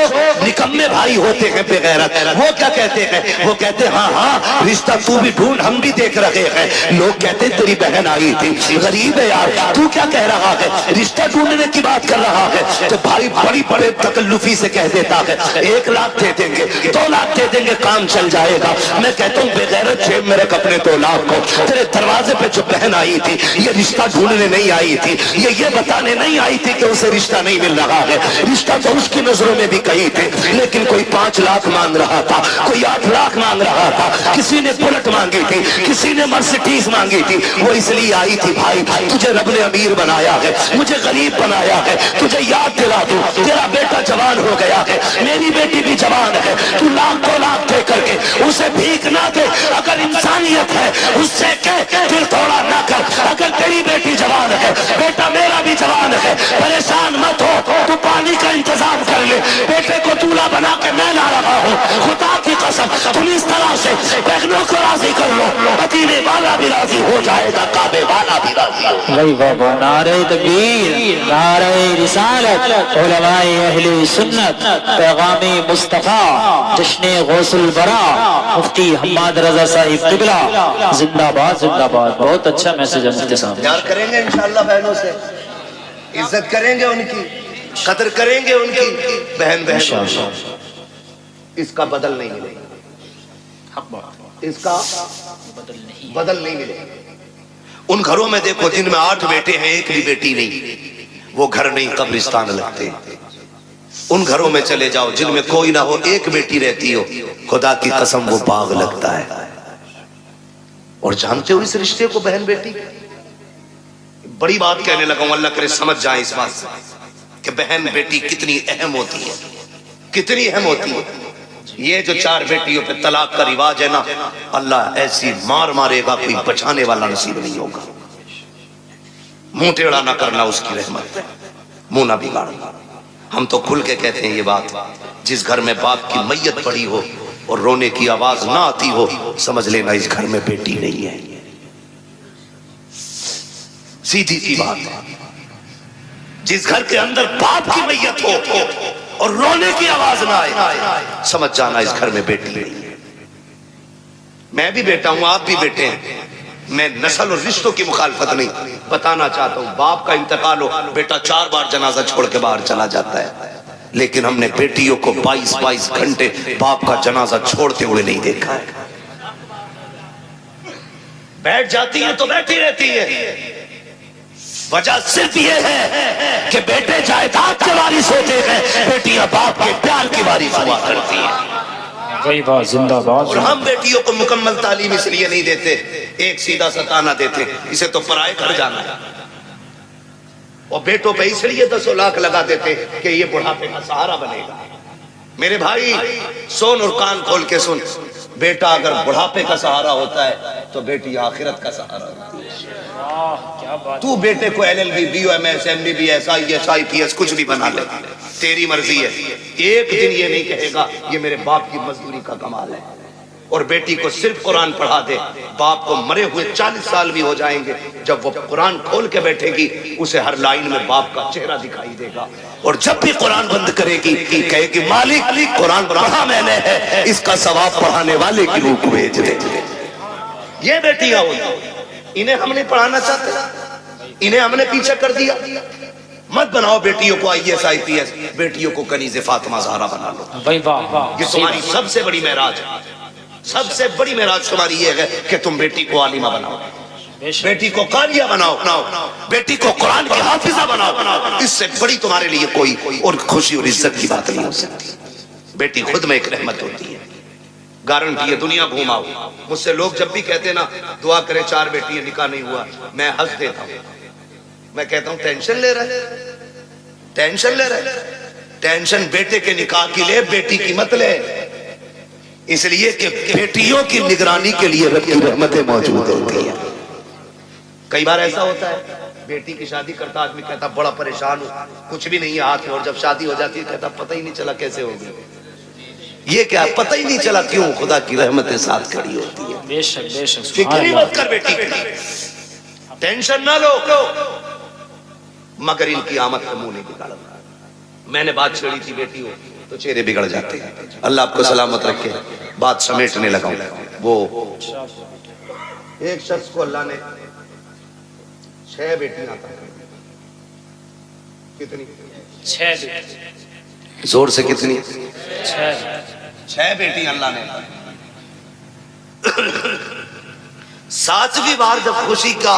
نکمے بھائی ہوتے ہیں بے غیرت، وہ کیا کہتے ہیں؟ وہ کہتے ہاں ہاں رشتہ تو بھی ڈھونڈ، ہم بھی دیکھ رہے ہیں. لوگ کہتے تیری بہن آئی تھی، غریب ہے یار، تو کیا کہہ رہا ہے؟ رشتہ ڈھونڈنے کی بات کر رہا ہے. تو بھائی بڑی بڑے تکلفی سے کہہ دیتا ہے 1 لاکھ دے دیں گے، 2 لاکھ دے دیں گے، کام چل جائے گا. میں کہتا ہوں بے غیرت جیب میں رکھ اپنے 2 لاکھ کو. تیرے دروازے پہ جو بہن آئی تھی یہ رشتہ ڈھونڈنے نہیں آئی تھی، یہ بتانے نہیں آئی تھی کہ اسے رشتہ نہیں مل رہا ہے. رشتہ تو اس کی نظروں میں بھی کہیں تھے، لیکن کوئی 5 لاکھ مانگ رہا تھا، کوئی 8 لاکھ مانگ رہا تھا، کسی نے بلٹ مانگی تھی، کسی نے مرسیڈیز مانگی تھی. وہ اس لیے آئی تھی بھائی تجھے رب نے امیر بنایا ہے، مجھے غریب بنایا ہے. تجھے یاد دلا دوں تیرا بیٹا جوان ہو گیا ہے، میری بیٹی بھی جوان ہے. تو 1 لاکھ دے کر کے اسے بھیک نہ دے. اگر انسانیت ہے اس سے کہہ دل تھوڑا نہ کر. اگر تیری بیٹی جوان ہے، بیٹا میرا بھی جوان ہے، پریشان مت ہو، تو پانی کا انتظام کر لے. بیٹے کو دولہا بنا کے میں لا رہا ہوں. خدا کی قسم تم اس طرح سے بہنوں کو راضی کر لو، مدینے والا بھی راضی ہو جائے گا، کعبے والا بھی راضی ہو جائے گا. نعرہ تکبیر، نعرہ رسالت، علماء اہل سنت، پیغام مصطفیٰ، جشن غوث البرا، مفتی حماد رضا صاحب قبلہ، زندہ باد زندہ باد. بہت اچھا میسج ہے مفتی صاحب. پیار کریں گے انشاءاللہ بہنوں سے، عزت کریں گے ان کی، قدر کریں گے ان کی. بہن اس کا بدل نہیں ملے گا، اس کا بدل نہیں ملے گا. ان گھروں میں دیکھو جن میں 8 بیٹے ہیں 1 بھی بیٹی نہیں، وہ گھر نہیں قبرستان لگتے. ان گھروں میں چلے جاؤ جن میں کوئی نہ ہو، 1 بیٹی رہتی ہو، خدا کی قسم وہ باغ لگتا ہے. اور جانتے ہو اس رشتے کو بہن بیٹی، بڑی بات کہنے لگا ہوں، اللہ کرے سمجھ جائیں اس بات سے کہ بہن بیٹی کتنی اہم ہوتی ہے، کتنی اہم ہوتی ہے. یہ جو 4 بیٹیوں پہ طلاق کا رواج ہے نا، اللہ ایسی مار مارے گا کوئی بچانے والا نصیب نہیں ہوگا۔ منہ ٹیڑھا نہ کرنا اس کی رحمت ہے، منہ نہ بگاڑنا۔ ہم تو کھل کے کہتے ہیں یہ بات، جس گھر میں باپ کی میت پڑی ہو اور رونے کی آواز نہ آتی ہو، سمجھ لینا اس گھر میں بیٹی نہیں ہے۔ سیدھی سی بات ہے، جس گھر کے اندر باپ کی میت ہو اور رونے کی آواز نہ آئے، سمجھ جانا اس گھر میں بیٹی نہیں ہے۔ میں بھی بیٹا ہوں، آپ بھی بیٹے ہیں، میں نسل اور رشتوں کی مخالفت نہیں، بتانا چاہتا ہوں باپ کا انتقال ہو، بیٹا 4 بار جنازہ چھوڑ کے باہر چلا جاتا ہے، لیکن ہم نے بیٹیوں کو 22 گھنٹے باپ کا جنازہ چھوڑتے ہوئے نہیں دیکھا ہے۔ بیٹھ جاتی ہیں تو بیٹھی رہتی ہے، وجہ صرف یہ ہے کہ بیٹے جائیداد کے وارث ہوتے ہیں، بیٹیاں باپ کے پیار کی وارث ہوا کرتی ہیں۔ وہی بات زندہ باد۔ اور ہم بیٹیوں کو مکمل تعلیم اس لیے نہیں دیتے، ایک سیدھا سا تانا دیتے، اسے تو پرائے گھر جانا ہے، اور بیٹوں پہ اس لیے 10 لاکھ لگا دیتے کہ یہ بڑھاپے کا سہارا بنے گا۔ میرے بھائی سن اور کان کھول کے سن، بیٹا اگر بڑھاپے کا سہارا ہوتا ہے تو بیٹی آخرت کا سہارا ہوتی ہے۔ تو بیٹے کو LLB BOMS MBBS IAS IPS کچھ بھی بنا لے، تیری مرضی ہے، ایک دن یہ نہیں کہے گا یہ میرے باپ کی مزدوری کا کمال ہے۔ اور بیٹی کو صرف قرآن پڑھا دے، باپ کو مرے ہوئے 40 سال بھی ہو جائیں گے، جب وہ قرآن کھول کے بیٹھے گی اسے ہر لائن میں باپ کا چہرہ دکھائی دے گا، اور جب بھی قرآن بند کرے گی کہے گی مالک قرآن پڑھا میں نے ہے، اس کا ثواب پڑھانے والے کی روح کو بھیج دے۔ یہ بیٹیاں ہوئی، انہیں ہم نے پڑھانا چاہتے، انہیں ہم نے پیچھے کر دیا۔ مت بناؤ بیٹیوں کو IAS IPS، بیٹیوں کو کنیز فاطمہ زہرا بنا لو۔ یہ تمہاری سب سے بڑی معراج ہے، سب سے بڑی معراج تمہاری یہ ہے کہ تم بیٹی کو عالمہ بناؤ، بیٹی کو قاریہ بناؤ، بیٹی کو قرآن کی حافظہ بناؤ۔ اس سے بڑی تمہارے لیے کوئی اور خوشی اور عزت کی بات نہیں ہو سکتی۔ بیٹی خود میں ایک رحمت ہوتی ہے، گارنٹی ہے، دنیا گھوماؤ۔ مجھ سے لوگ جب بھی کہتے نا دعا کرے 4 بیٹی نکاح نہیں ہوا، میں ہنس دیتا ہوں، میں کہتا ہوں ٹینشن لے رہے، ٹینشن لے رہے، ٹینشن بیٹے کے نکاح کی لے، بیٹی کی مت لے، اس لیے کہ بیٹیوں کی نگرانی کے لیے رب کی رحمتیں موجود ہوتی ہیں۔ کئی بار ایسا ہوتا ہے بیٹی کی شادی کرتا آدمی کہتا بڑا پریشان ہوں، کچھ بھی نہیں ہے ہاتھ میں، اور جب شادی ہو جاتی ہے کہتا پتہ ہی نہیں چلا کیسے ہو گئی۔ یہ کیا پتہ ہی نہیں چلا، کیوں؟ خدا کی رحمتیں ساتھ کھڑی ہوتی ہے۔ بے شک بے شک، فکر ہی مت کر بیٹی کی، ٹینشن نہ لو، مگر ان کی آمد کا منہ نہیں بگاڑنا۔ میں نے بات چھیڑی تھی بیٹی ہو تو چہرے بگڑ جاتے ہیں، اللہ آپ کو سلامت رکھے۔ بات سمیٹنے لگا ہوں، وہ ایک شخص کو اللہ نے 6 بیٹیاں عطا کی۔ کتنی؟ 6 زور سے کتنی؟ 6 بیٹی اللہ نے۔ 7ویں بار جب خوشی کا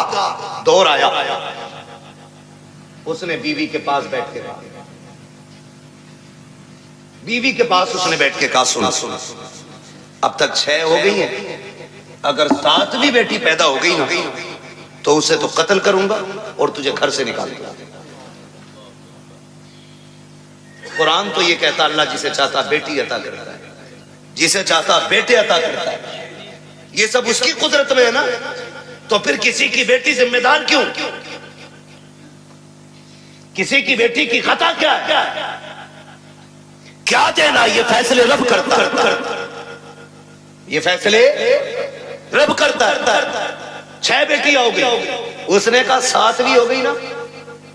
دور آیا، اس نے بیوی کے پاس بیٹھ کے کہا، بیوی کے پاس اس نے بیٹھ کے کہا سن، اب تک 6 ہو گئی ہیں، اگر 7ویں بیٹی پیدا ہو گئی نا تو اسے تو قتل کروں گا اور تجھے گھر سے نکال دوں گا۔ قرآن تو یہ کہتا اللہ جسے چاہتا بیٹی عطا کرتا ہے، جسے چاہتا بیٹے عطا کرتا ہے، یہ سب اس کی قدرت میں ہے نا، تو پھر کسی کی بیٹی ذمہ دار کیوں؟ کسی کی بیٹی کی خطا کیا ہے؟ کیا دینا؟ یہ فیصلے رب کرتا ہے، یہ فیصلے رب کرتا ہے۔ 6 بیٹیاں ہو گئی، اس نے کہا 7ویں ہو گئی نا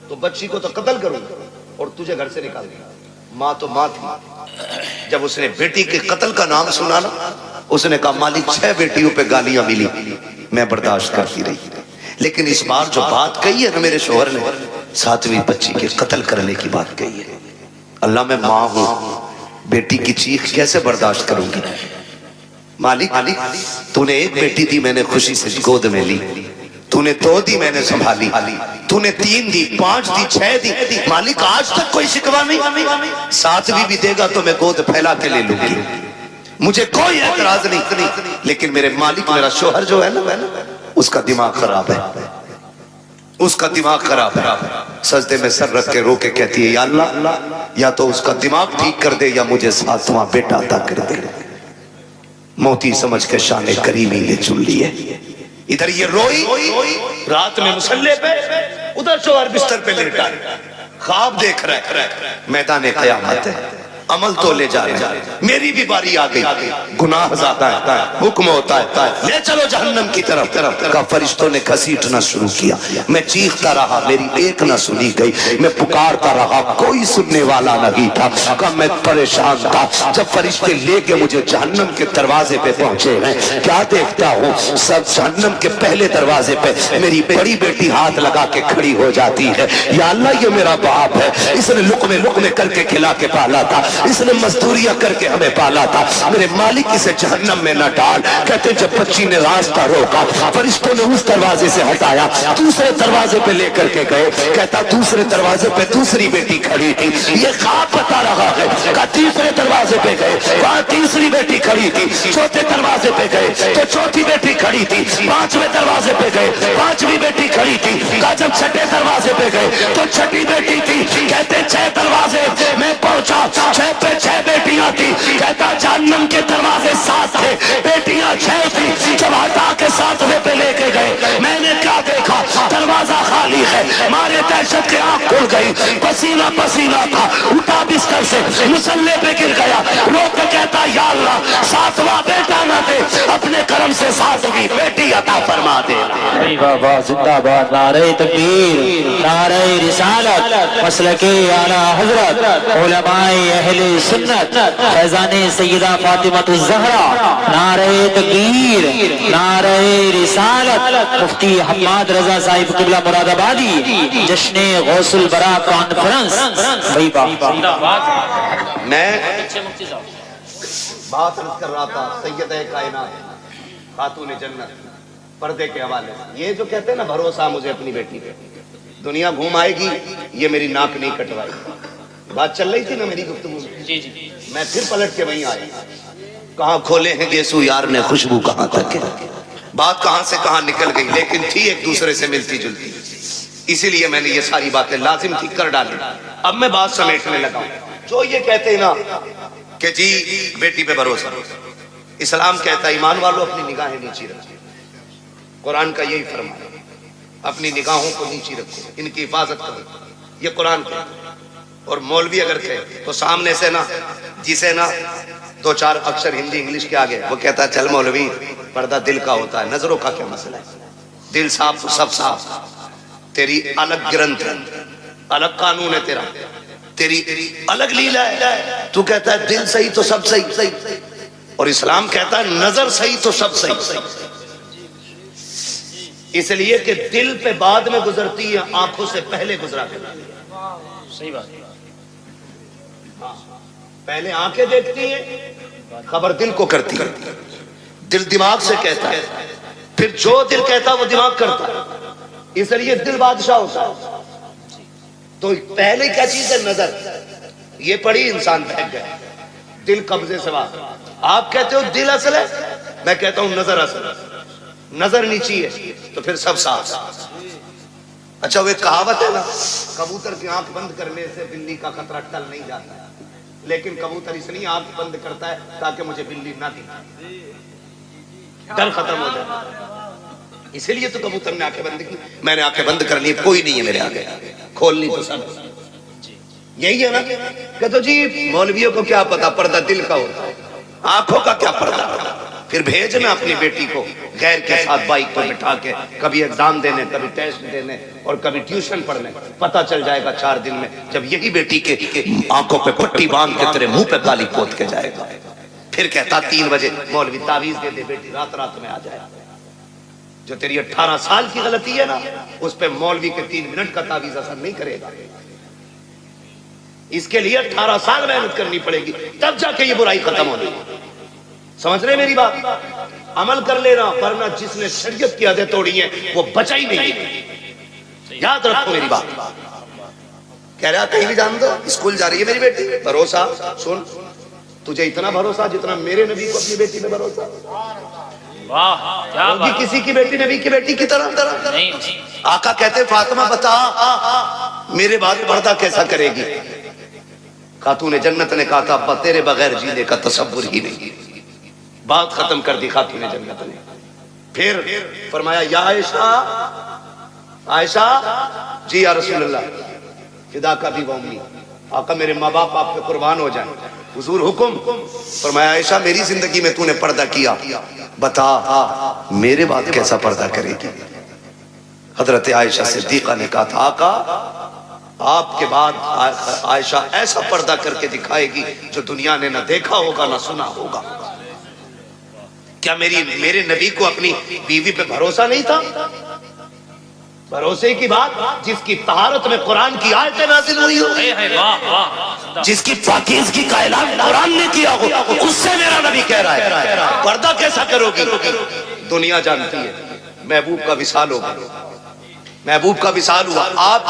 تو بچی کو تو قتل کروں گا اور تجھے گھر سے نکال دوں گا۔ ماں تو ماں تھی، جب اس نے بیٹی کے قتل کا نام سنا نا اس نے کہا مالک 6 بیٹیوں پہ گالیاں ملی، میں برداشت کرتی رہی، لیکن اس بار جو بات کہی ہے نا میرے شوہر نے، 7ویں بچی کے قتل کرنے کی بات کہی ہے۔ اللہ میں ماں ہوں، بیٹی کی چیخ کیسے برداشت کروں گی؟ مالک تو نے 1 بیٹی دی، میں نے خوشی سے گود میں لی، تو نے 2 دی، میں نے سنبھالی، تو نے 3 دی، 5 دی، 6 دی، مالک آج تک کوئی شکوہ نہیں، 7ویں بھی دے گا تو میں گود پھیلا کے لے لوں گی، مجھے کوئی اعتراض نہیں، لیکن میرے مالک میرا شوہر جو ہے نا اس کا دماغ خراب ہے، اس کا دماغ خراب ہے، سجدے میں سر رکھ کے رو کے کہتی ہے یا اللہ یا تو اس کا دماغ ٹھیک کر دے یا مجھے ساتواں بیٹا عطا کر دے۔ موتی سمجھ کے شان کریمی نے چن لیے۔ ادھر یہ روئی رات میں مصلے پہ، ادھر چوہر بستر پہ لیٹا خواب دیکھ رہا ہے۔ میدان قیامت ہے، عمل تو لے جا رہے ہیں، میری بھی باری آ گئی، گناہ زیادہ ہے، حکم ہوتا ہے لے چلو جہنم کی طرف۔ کا فرشتوں نے گھسیٹنا شروع کیا، میں چیختا رہا، میری ایک نہ سنی گئی، میں پکارتا رہا، کوئی سننے والا نہیں تھا۔ کہ میں پریشان تھا، جب فرشتے لے کے مجھے جہنم کے دروازے پہ پہنچے ہیں، کیا دیکھتا ہوں، سب جہنم کے پہلے دروازے پہ میری بڑی بیٹی ہاتھ لگا کے کھڑی ہو جاتی ہے۔ یا اللہ یہ میرا باپ ہے، اس نے لقمے لقمے کر کے کھلا کے پالا تھا، اس نے مزدوریاں کر کے ہمیں پالا تھا، میرے مالک اسے جہنم میں نہ ڈال۔ کہتے جب بچی نے راستہ روکا، فرشتوں نے اس دروازے سے ہٹایا، دوسرے دروازے پہ لے کر کے گئے۔ کہتا دوسرے دروازے پہ دوسری بیٹی کھڑی تھی، یہ خواب بتا رہا ہے۔ کہا تیسرے دروازے پہ گئے، وہاں تیسری بیٹی کھڑی تھی، چوتھے دروازے پہ گئے تو چوتھی بیٹی کھڑی تھی، پانچویں دروازے پہ گئے پانچویں بیٹی کھڑی تھی۔ کہا جب چھٹے دروازے پہ گئے تو چھٹی بیٹی تھی۔ کہتے 6 دروازے میں پہنچا، 6 پہ 6 بیٹیاں تھی۔ کہتا جہنم کے دروازے 7 تھے، بیٹیاں 6 تھی۔ جب ہٹا کے 7ویں پہ لے کے گئے، میں نے کیا دیکھا، دروازہ خالی ہے۔ مارے دہشت کے آنکھ کھل گئی، پسینہ پسینہ تھا، اٹھا بستر سے مصلے پہ گر گیا، رو کے کہتا یا اللہ 7واں بیٹا نہ دے، اپنے کرم سے 7ویں بیٹی عطا فرما دے۔ بابا زندہ باد، نعرہ تکبیر، نعرہ رسالت، مسلک اعلیٰ حضرت، علماء اہل سنت، فیضان سیدہ فاطمہ الزہرا، نعرہ تکبیر، نعرہ رسالت، مفتی حماد رضا صاحب قبلہ مراد آبادی، جشن غوث البرا کانفرنس۔ میں بات عرض کر رہا تھا سیدہ کائنات خاتون جنت پردے کے حوالے سے، یہ جو کہتے ہیں نا بھروسہ مجھے اپنی بیٹی پہ، دنیا گھوم آئے گی، یہ میری ناک نہیں کٹوائے گی۔ بات چل رہی تھی نا میری گفتگو میں، میں پھر پلٹ کے وہیں آیا، کہاں کھولے ہیں گیسو یار نے خوشبو کہاں تک ہے، بات کہاں سے کہاں نکل گئی، لیکن تھی ایک دوسرے سے ملتی جلتی، اسی لیے میں نے یہ ساری باتیں لازم تھی کر ڈالی۔ اب میں بات سمیٹنے لگا ہوں، جو یہ کہتے ہیں نا کہ جی بیٹی پہ بھروسہ، اسلام کہتا ہے ایمان والوں اپنی نگاہیں نیچی رکھو، قرآن کا یہی فرمان ہے، اپنی نگاہوں کو نیچی رکھو، ان کی حفاظت کرو، یہ قرآن کہتا ہے۔ اور مولوی اگر کہے تو سامنے سے نا، جسے نا 2-4 اکثر ہندی انگلش کے آگے، وہ کہتا ہے چل مولوی پردہ دل کا ہوتا ہے، نظروں کا کیا مسئلہ ہے، دل صاف تو سب صاف، تیری الگ گرنتھ، الگ قانون ہے تیرا، تیری الگ لیلا ہے، تو کہتا ہے دل صحیح تو سب صحیح، اور اسلام کہتا ہے نظر صحیح تو سب صحیح، اس لیے کہ دل پہ بعد میں گزرتی ہے، آنکھوں سے پہلے گزرا کرتی ہے۔ صحیح بات، پہلے آنکھیں دیکھتی ہیں، خبر دل کو کرتی ہے، دل دماغ سے کہتا ہے، پھر جو دل کہتا ہے وہ دماغ کرتا ہے، اس لیے دل بادشاہ ہوتا ہے۔ تو پہلے کیا چیز ہے؟ نظر، یہ پڑھی انسان بہک گیا، دل قبضے سے باہر۔ آپ کہتے ہو دل اصل ہے، میں کہتا ہوں نظر اصل ہے، نظر نیچی ہے تو پھر سب صاف۔ اچھا وہ ایک کہاوت ہے نا، کبوتر کی آنکھ بند کرنے سے بلی کا خطرہ ٹل نہیں جاتا ہے، لیکن کبوتر اس لیے آنکھ بند کرتا ہے تاکہ مجھے بلی نہ دکھائے، ڈر ختم ہو جائے، اسی لیے تو کبوتر نے آنکھیں بند کی، میں نے آنکھیں بند کر لی، کوئی نہیں ہے میرے آگے، کھولنی تو سب یہی ہے نا۔ کہ تو جی مولویوں کو کیا پتا پردہ دل کا ہوتا ہے، آنکھوں کا کیا پردہ، پھر بھیجنا اپنی بیٹی کو غیر کے ساتھ بائک پر بٹھا کے، کبھی ایگزام دینے، کبھی ٹیسٹ دینے، اور کبھی ٹیوشن پڑھنے، پتہ چل جائے گا 4 دن میں جب یہی بیٹی کے آنکھوں پہ پٹی باندھ کے تیرے منہ پہ گالی پوت کے جائے گا، پھر کہتا 3 بجے مولوی تعویذ دے دے بیٹی رات رات میں آ جائے۔ جو تیری 18 سال کی غلطی ہے نا، اس پہ مولوی کے 3 منٹ کا تعویذ اثر نہیں کرے گا، اس کے لیے 18 سال محنت کرنی پڑے گی، تب جا کے یہ برائی ختم ہونی۔ سمجھ رہے میری بات؟ عمل کر لینا، ورنہ جس نے شریعت کی حدیں توڑی ہیں وہ بچا ہی نہیں۔ یاد رکھو میری بات۔ کہہ رہا کہیں بھی جان دو، اسکول جا رہی ہے میری بیٹی، بھروسہ، سن تجھے اتنا بھروسہ جتنا میرے نبی کو اپنی بیٹی پہ بھروسہ، واہ کیا ہوگی بات کسی کی بیٹی نبی کی بیٹی کی طرح؟ نہیں آقا کہتے فاطمہ بتا میرے بعد پردہ کیسا کرے گی؟ خاتون جنت نے کہا تھا ابا تیرے بغیر جینے کا تصور ہی نہیں. بات ختم کر دی خاتون جنت نے. پھر فرمایا یا عائشہ، عائشہ جی یا رسول اللہ، فدا کا بھی امی، آقا میرے ماں باپ آپ پہ قربان ہو جائیں. حضور حکم. فرمایا عائشہ میری زندگی میں تو نے پردہ کیا، بتا میرے بعد کیسا پردہ کرے گی؟ حضرت عائشہ صدیقہ نے کہا تھا آقا آپ کے بعد عائشہ ایسا پردہ کر کے دکھائے گی جو دنیا نے نہ دیکھا ہوگا نہ سنا ہوگا. کیا میرے نبی کو اپنی بیوی پہ بھروسہ نہیں تھا؟ بھروسے کی بات جس کی طہارت میں قرآن کی آیتیں نازل ہوئی ہو، واہ واہ جس کی پاکیزگی کا اعلان قرآن نے کیا ہو، اس سے میرا نبی کہہ رہا ہے پردہ کیسا کرو گی؟ دنیا جانتی ہے محبوب کا وصال ہوگا. محبوب کا وصال ہوا، آپ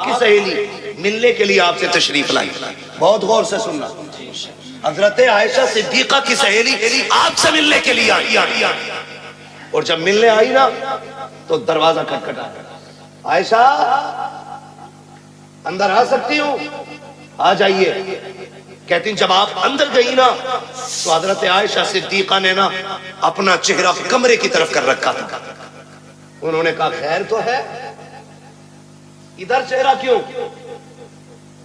کی سہیلی ملنے کے لیے آپ سے تشریف لائی. بہت غور سے سننا، حضرت عائشہ صدیقہ کی سہیلی آپ سے ملنے کے لیے آئی، اور جب ملنے آئی نا تو دروازہ کھٹکھٹایا. عائشہ اندر آ سکتی ہوں؟ آ جائیے. کہتی ہیں جب آپ اندر گئی نا تو حضرت عائشہ صدیقہ نے نا اپنا چہرہ کمرے کی طرف کر رکھا تھا. انہوں نے کہا خیر تو ہے، ادھر چہرہ کیوں؟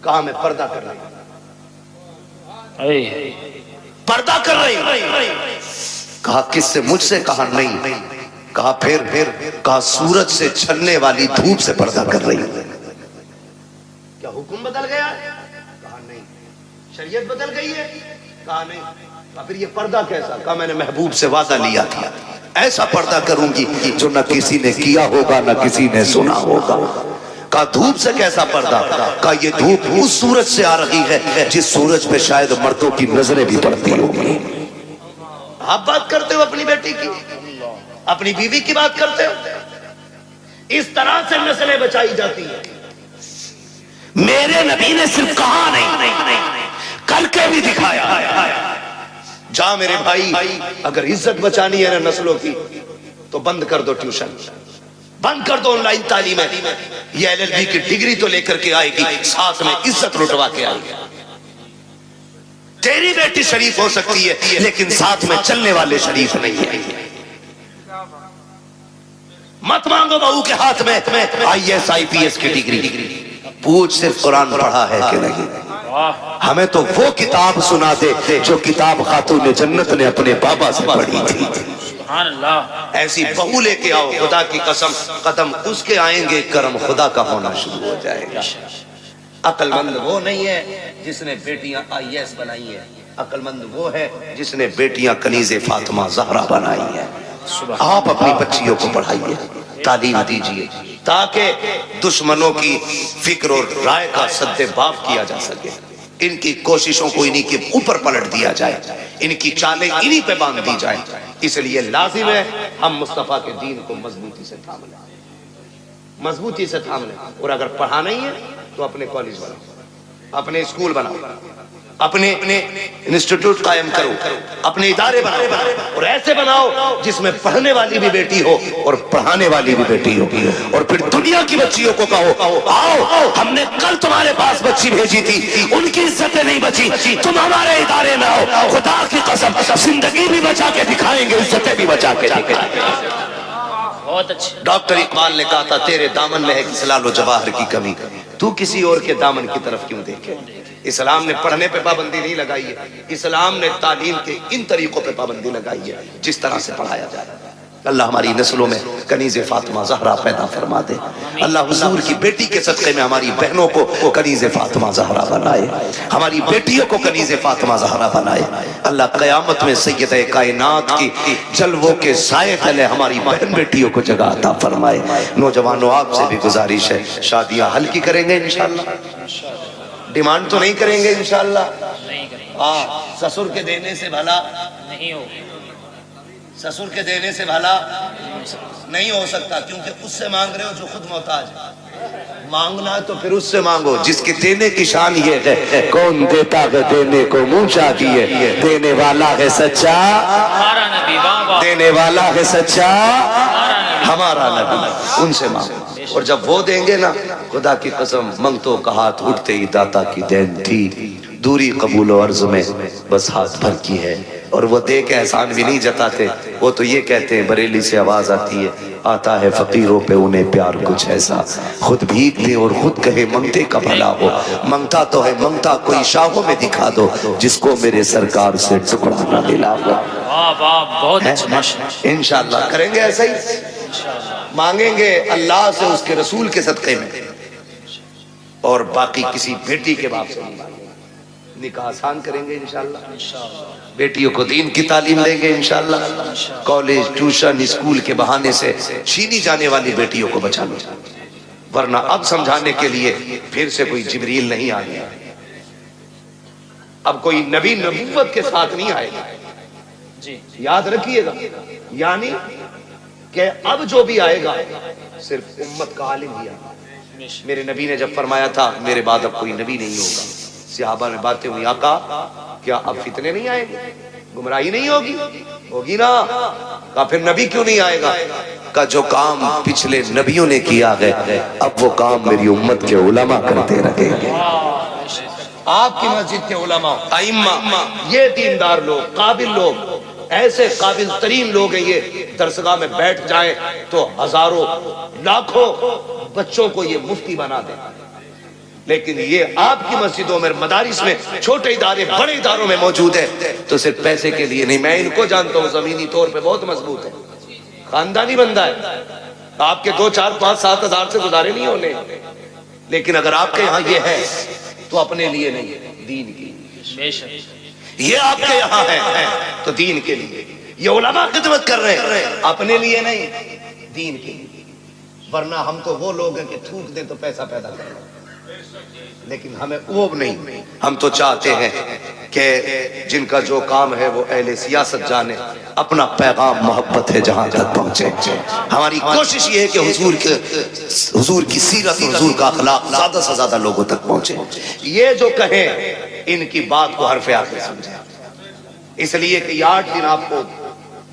کہا میں پردہ کر رہی ہوں. پردہ کر رہی ہوں. کہا کس سے؟ مجھ سے. کہا نہیں. کہا پھر؟ کہا سورج سے چھلنے والی دھوپ سے پردہ کر رہی ہوں. کیا حکم بدل گیا؟ کہا نہیں. شریعت بدل گئی ہے؟ کہا نہیں. پھر یہ پردہ کیسا؟ کہا میں نے محبوب سے وعدہ لیا تھا ایسا پردہ کروں گی جو نہ کسی نے کیا ہوگا نہ کسی نے سنا ہوگا. کہا دھوپ سے کیسا پردہ؟ کہا یہ دھوپ اس سورج سے آ رہی ہے جس سورج پہ شاید مردوں کی نظریں بھی پڑتی ہوگی. آپ بات کرتے ہو اپنی بیٹی کی، اپنی بیوی کی بات کرتے ہو. اس طرح سے نسلیں بچائی جاتی ہیں. میرے نبی نے صرف کہا نہیں کر کے بھی دکھایا. جا میرے بھائی اگر عزت بچانی ہے نا نسلوں کی تو بند کر دو ٹیوشن، بند کر دو آن لائن تعلیمیں. یہ LLB کی ڈگری تو لے کر کے آئے گی، ساتھ میں عزت لٹوا کے آئے گی. تیری بیٹی شریف ہو سکتی ہے لیکن ساتھ میں چلنے والے شریف نہیں ہیں. مت مانگو بہو کے ہاتھ میں IAS IPS کی ڈگری، پوچھ صرف قرآن پڑھا ہے کہ نہیں. ہمیں تو وہ کتاب سنا دے جو کتاب خاتون جنت نے اپنے بابا سے پڑھی تھی. سبحان اللہ. ایسی بہو لے کے آؤ خدا کی قسم قدم اس کے آئیں گے کرم خدا کا ہونا شروع ہو جائے گا. عقل مند وہ نہیں ہے جس نے بیٹیاں IAS بنائی ہیں، عقل مند وہ ہے جس نے بیٹیاں کنیز فاطمہ زہرا بنائی ہیں. آپ اپنی بچیوں کو پڑھائیے، تعلیم دیجیے تاکہ دشمنوں کی فکر اور رائے کا سد باب کیا جا سکے. ان کی کوششوں کو انہی کے اوپر پلٹ دیا جائے، ان کی چالیں انہی پہ باندھ دی جائے. اس لیے لازم ہے ہم مصطفیٰ کے دین کو مضبوطی سے تھام لیں، مضبوطی سے تھام لیں. اور اگر پڑھانا ہی ہے تو اپنے کالج بناؤ، اپنے اسکول بناؤ، اپنے انسٹیٹیوٹ قائم کرو، اپنے ادارے بناؤ، اور ایسے بناؤ جس میں پڑھنے والی بھی بیٹی ہو اور پڑھانے والی بھی بیٹی ہو. اور پھر دنیا کی بچیوں کو کہو آؤ ہم نے کل تمہارے پاس بچی بھیجی تھی، ان کی عزتیں نہیں بچی، تم ہمارے ادارے میں آؤ، خدا کی قسم زندگی بھی بچا کے دکھائیں گے، عزتیں بھی بچا کے دکھائیں گے. بہت اچھے. ڈاکٹر اقبال نے کہا تھا تیرے دامن میں ہے کس لال و جواہر کی کمی، تو کسی اور کے دامن کی طرف کیوں دیکھے. اسلام نے پڑھنے پہ پابندی نہیں لگائی ہے، اسلام نے تعلیم کے ان طریقوں پہ پابندی لگائی ہے جس طرح سے پڑھایا جائے. اللہ ہماری نسلوں میں کنیز فاطمہ زہرا پیدا فرما دے. اللہ حضور کی بیٹی کے صدقے میں ہماری بہنوں کو کنیز فاطمہ زہرا بنائے، ہماری بیٹیوں کو کنیز فاطمہ زہرا بنائے. اللہ قیامت میں سیدہ کائنات کی جلووں کے سائے تلے ہماری بہن بیٹیوں کو جگہ عطا فرمائے. نوجوانوں آپ سے بھی گزارش ہے شادیاں ہلکی کریں گے انشاءاللہ، ڈیمانڈ تو نہیں کریں گے انشاءاللہ. نہیں کریں، سسر کے دینے سے بھلا نہیں ہوگا، سسر کے دینے سے بھلا نہیں ہو سکتا، کیونکہ اس سے مانگ رہے ہو جو خود محتاج ہے. مانگنا ہے تو پھر اس سے مانگو جس کے دینے کی شان یہ ہے، کون دیتا ہے دینے کو منہ چاہیے، دینے والا ہے سچا ہمارا نبی، واہ واہ، دینے والا ہے سچا ہمارا نبی، ان سے مانگو۔ اور جب وہ دیں گے نا، خدا کی قسم منگتوں کا ہاتھ اٹھتے ہی داتا کی دین تھی، دوری قبول و عرض میں بس ہاتھ بھر کی ہے۔ اور وہ دے کے احسان بھی نہیں جتاتے، وہ تو یہ کہتے ہیں، بریلی سے آواز آتی ہے، آتا ہے فقیروں پہ انہیں پیار کچھ ایسا، خود بھیک دے اور خود کہے منگتے کا بھلا ہو، منگتا تو ہے منگتا کوئی شاہوں میں دکھا دو، جس کو میرے سرکار سے ٹکڑا نہ دلا ہو۔ واہ واہ، بہت اچھا، ماشاءاللہ، انشاءاللہ کریں گے ایسا ہی، مانگیں گے اللہ سے اس کے رسول کے صدقے میں، اور باقی کسی بیٹی کے باپ سے نہیں مانگیں گے۔ نکاح آسان کریں گے انشاءاللہ، بیٹیوں کو دین کی تعلیم دیں گے انشاءاللہ، کالج ٹیوشن اسکول کے بہانے سے چھینی جانے والی بیٹیوں کو بچا لو، ورنہ اب سمجھانے کے لیے پھر سے کوئی جبریل نہیں آ گیا، اب کوئی نبی نبوت کے ساتھ نہیں آئے گا، جی یاد رکھیے گا، یعنی کہ اب جو بھی آئے گا صرف امت کا عالم ہی آئے گا۔ میرے نبی نے جب فرمایا تھا میرے بعد اب کوئی نبی نہیں ہوگا، صحابہ میں باتیں ہوئی، آقا کیا اب فتنے نہیں آئیں گے، گمراہی نہیں ہوگی؟ ہوگی نا۔ کہا پھر نبی کیوں نہیں آئے گا؟ کہا جو کام پچھلے نبیوں نے کیا ہے اب وہ کام میری امت کے علماء کرتے رہیں گے۔ آپ کی مسجد کے علماء ائمہ، یہ دیندار لوگ، قابل لوگ، ایسے قابل ترین لوگ ہیں، یہ درسگاہ میں بیٹھ جائیں تو ہزاروں لاکھوں بچوں کو یہ مفتی بنا دیں، لیکن یہ آپ کی مسجدوں میں مدارس میں چھوٹے ادارے بڑے اداروں میں موجود ہے تو صرف پیسے کے لیے نہیں۔ میں ان کو جانتا ہوں، زمینی طور پہ بہت مضبوط ہے، خاندانی بندہ ہے، آپ کے 2 4 5 7 ہزار سے گزارے نہیں ہونے، لیکن اگر آپ کے یہاں یہ ہے تو اپنے لیے نہیں، دین کے لیے۔ بے شک، یہ آپ کے یہاں ہے تو دین کے لیے، یہ علماء خدمت کر رہے ہیں اپنے لیے نہیں، دین کے لیے۔ ورنہ ہم تو وہ لوگ ہیں کہ تھوک دیں تو پیسہ پیدا کریں، لیکن ہمیں وہ نہیں، ہم تو چاہتے ہیں کہ جن کا جو کام ہے وہ اہل سیاست جانے، اپنا پیغام محبت ہے جہاں تک پہنچے۔ ہماری کوشش یہ ہے کہ حضور کی سیرت اور حضور کا اخلاق زیادہ سے زیادہ لوگوں تک پہنچے۔ یہ جو کہیں ان کی بات کو حرف آخر سمجھیں، اس لیے کہ یہ 8 دن آپ کو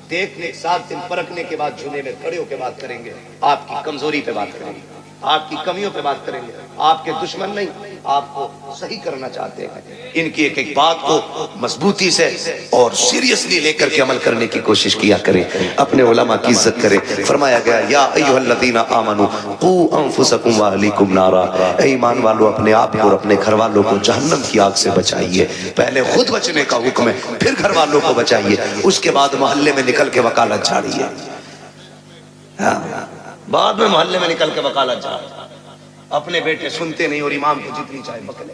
دیکھنے، 7 دن پرکھنے کے بعد جھونے میں کھڑے ہو کے بات کریں گے، آپ کی کمزوری پہ بات کریں گے، آپ کی کمیوں پہ بات کریں گے، آپ کے دشمن نہیں، آپ کو صحیح کرنا چاہتے ہیں۔ ان کی ایک ایک بات کو مضبوطی سے اور سیریسلی لے کر کے عمل کرنے کی کوشش کیا کریں، اپنے علماء کی عزت کریں۔ فرمایا گیا یا ایھا الذین آمنوا قوا انفسکم واہلیکم نارا، اے ایمان والو اپنے آپ کو اور اپنے گھر والوں کو جہنم کی آگ سے بچائیے۔ پہلے خود بچنے کا حکم ہے، پھر گھر والوں کو بچائیے، اس کے بعد محلے میں نکل کے وکالت جھاڑیے، بعد میں محلے میں نکل کے وکالت جھاڑ۔ اپنے بیٹے سنتے نہیں اور امام کو جتنی چاہے بکلے،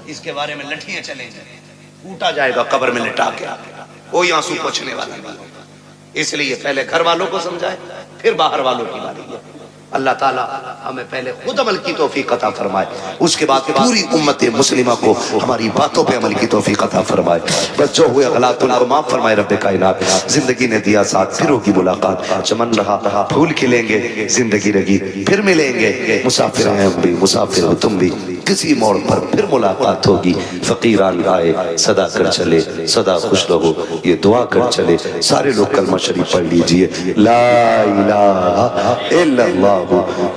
اس کے بارے میں لٹھیاں چلیں جائیں، کوٹا جائے گا قبر میں لٹا کے، کوئی آنسو پوچھنے والا نہیں۔ اس لیے پہلے گھر والوں کو سمجھائے پھر باہر والوں کی باری ہے۔ اللہ تعالیٰ ہمیں پہلے خود عمل کی توفیق عطا فرمائے، اس کے بعد پوری امت مسلمہ کو ہماری باتوں پہ عمل کی توفیق عطا فرمائے، بس جو ہوئے غلط ان کو معاف فرمائے رب کائنات۔ زندگی نے دیا ساتھ، پھر ہوگی ملاقات، چمن رہا پھول کھلیں گے، زندگی رہی پھر ملیں گے، مسافر ہیں ہم بھی، مسافر ہو تم بھی، کسی موڑ پر پھر ملاقات ہوگی۔ فقیران آئے صدا کر چلے، صدا خوش رہو، یہ دعا کر چلے۔ سارے لوگ کلمہ شریف پڑھ لیجئے، لا الہ الا اللہ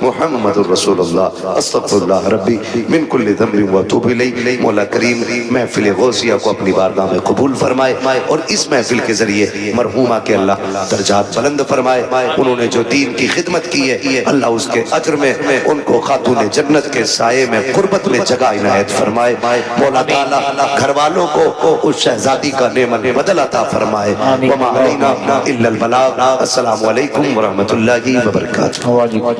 محمد الرسول اللہ، استغفر اللہ ربی من کل ذنب واتوب الیہ۔ مولا کریم محفل غوثیہ کو اپنی بارگاہ میں قبول فرمائے اور اس محفل کے ذریعے مرحومہ کے اللہ درجات بلند فرمائے۔ انہوں نے جو دین کی خدمت کی ہے اللہ اس کے اجر میں ان کو خاتون جنت کے سائے میں قربت میں جگہ عنایت فرمائے۔ مولا تعالیٰ گھر والوں کو اس شہزادی کا نعمت بدل عطا فرمائے۔ وما علینا الا البلاغ۔ السلام علیکم ورحمۃ اللہ وبرکاتہ۔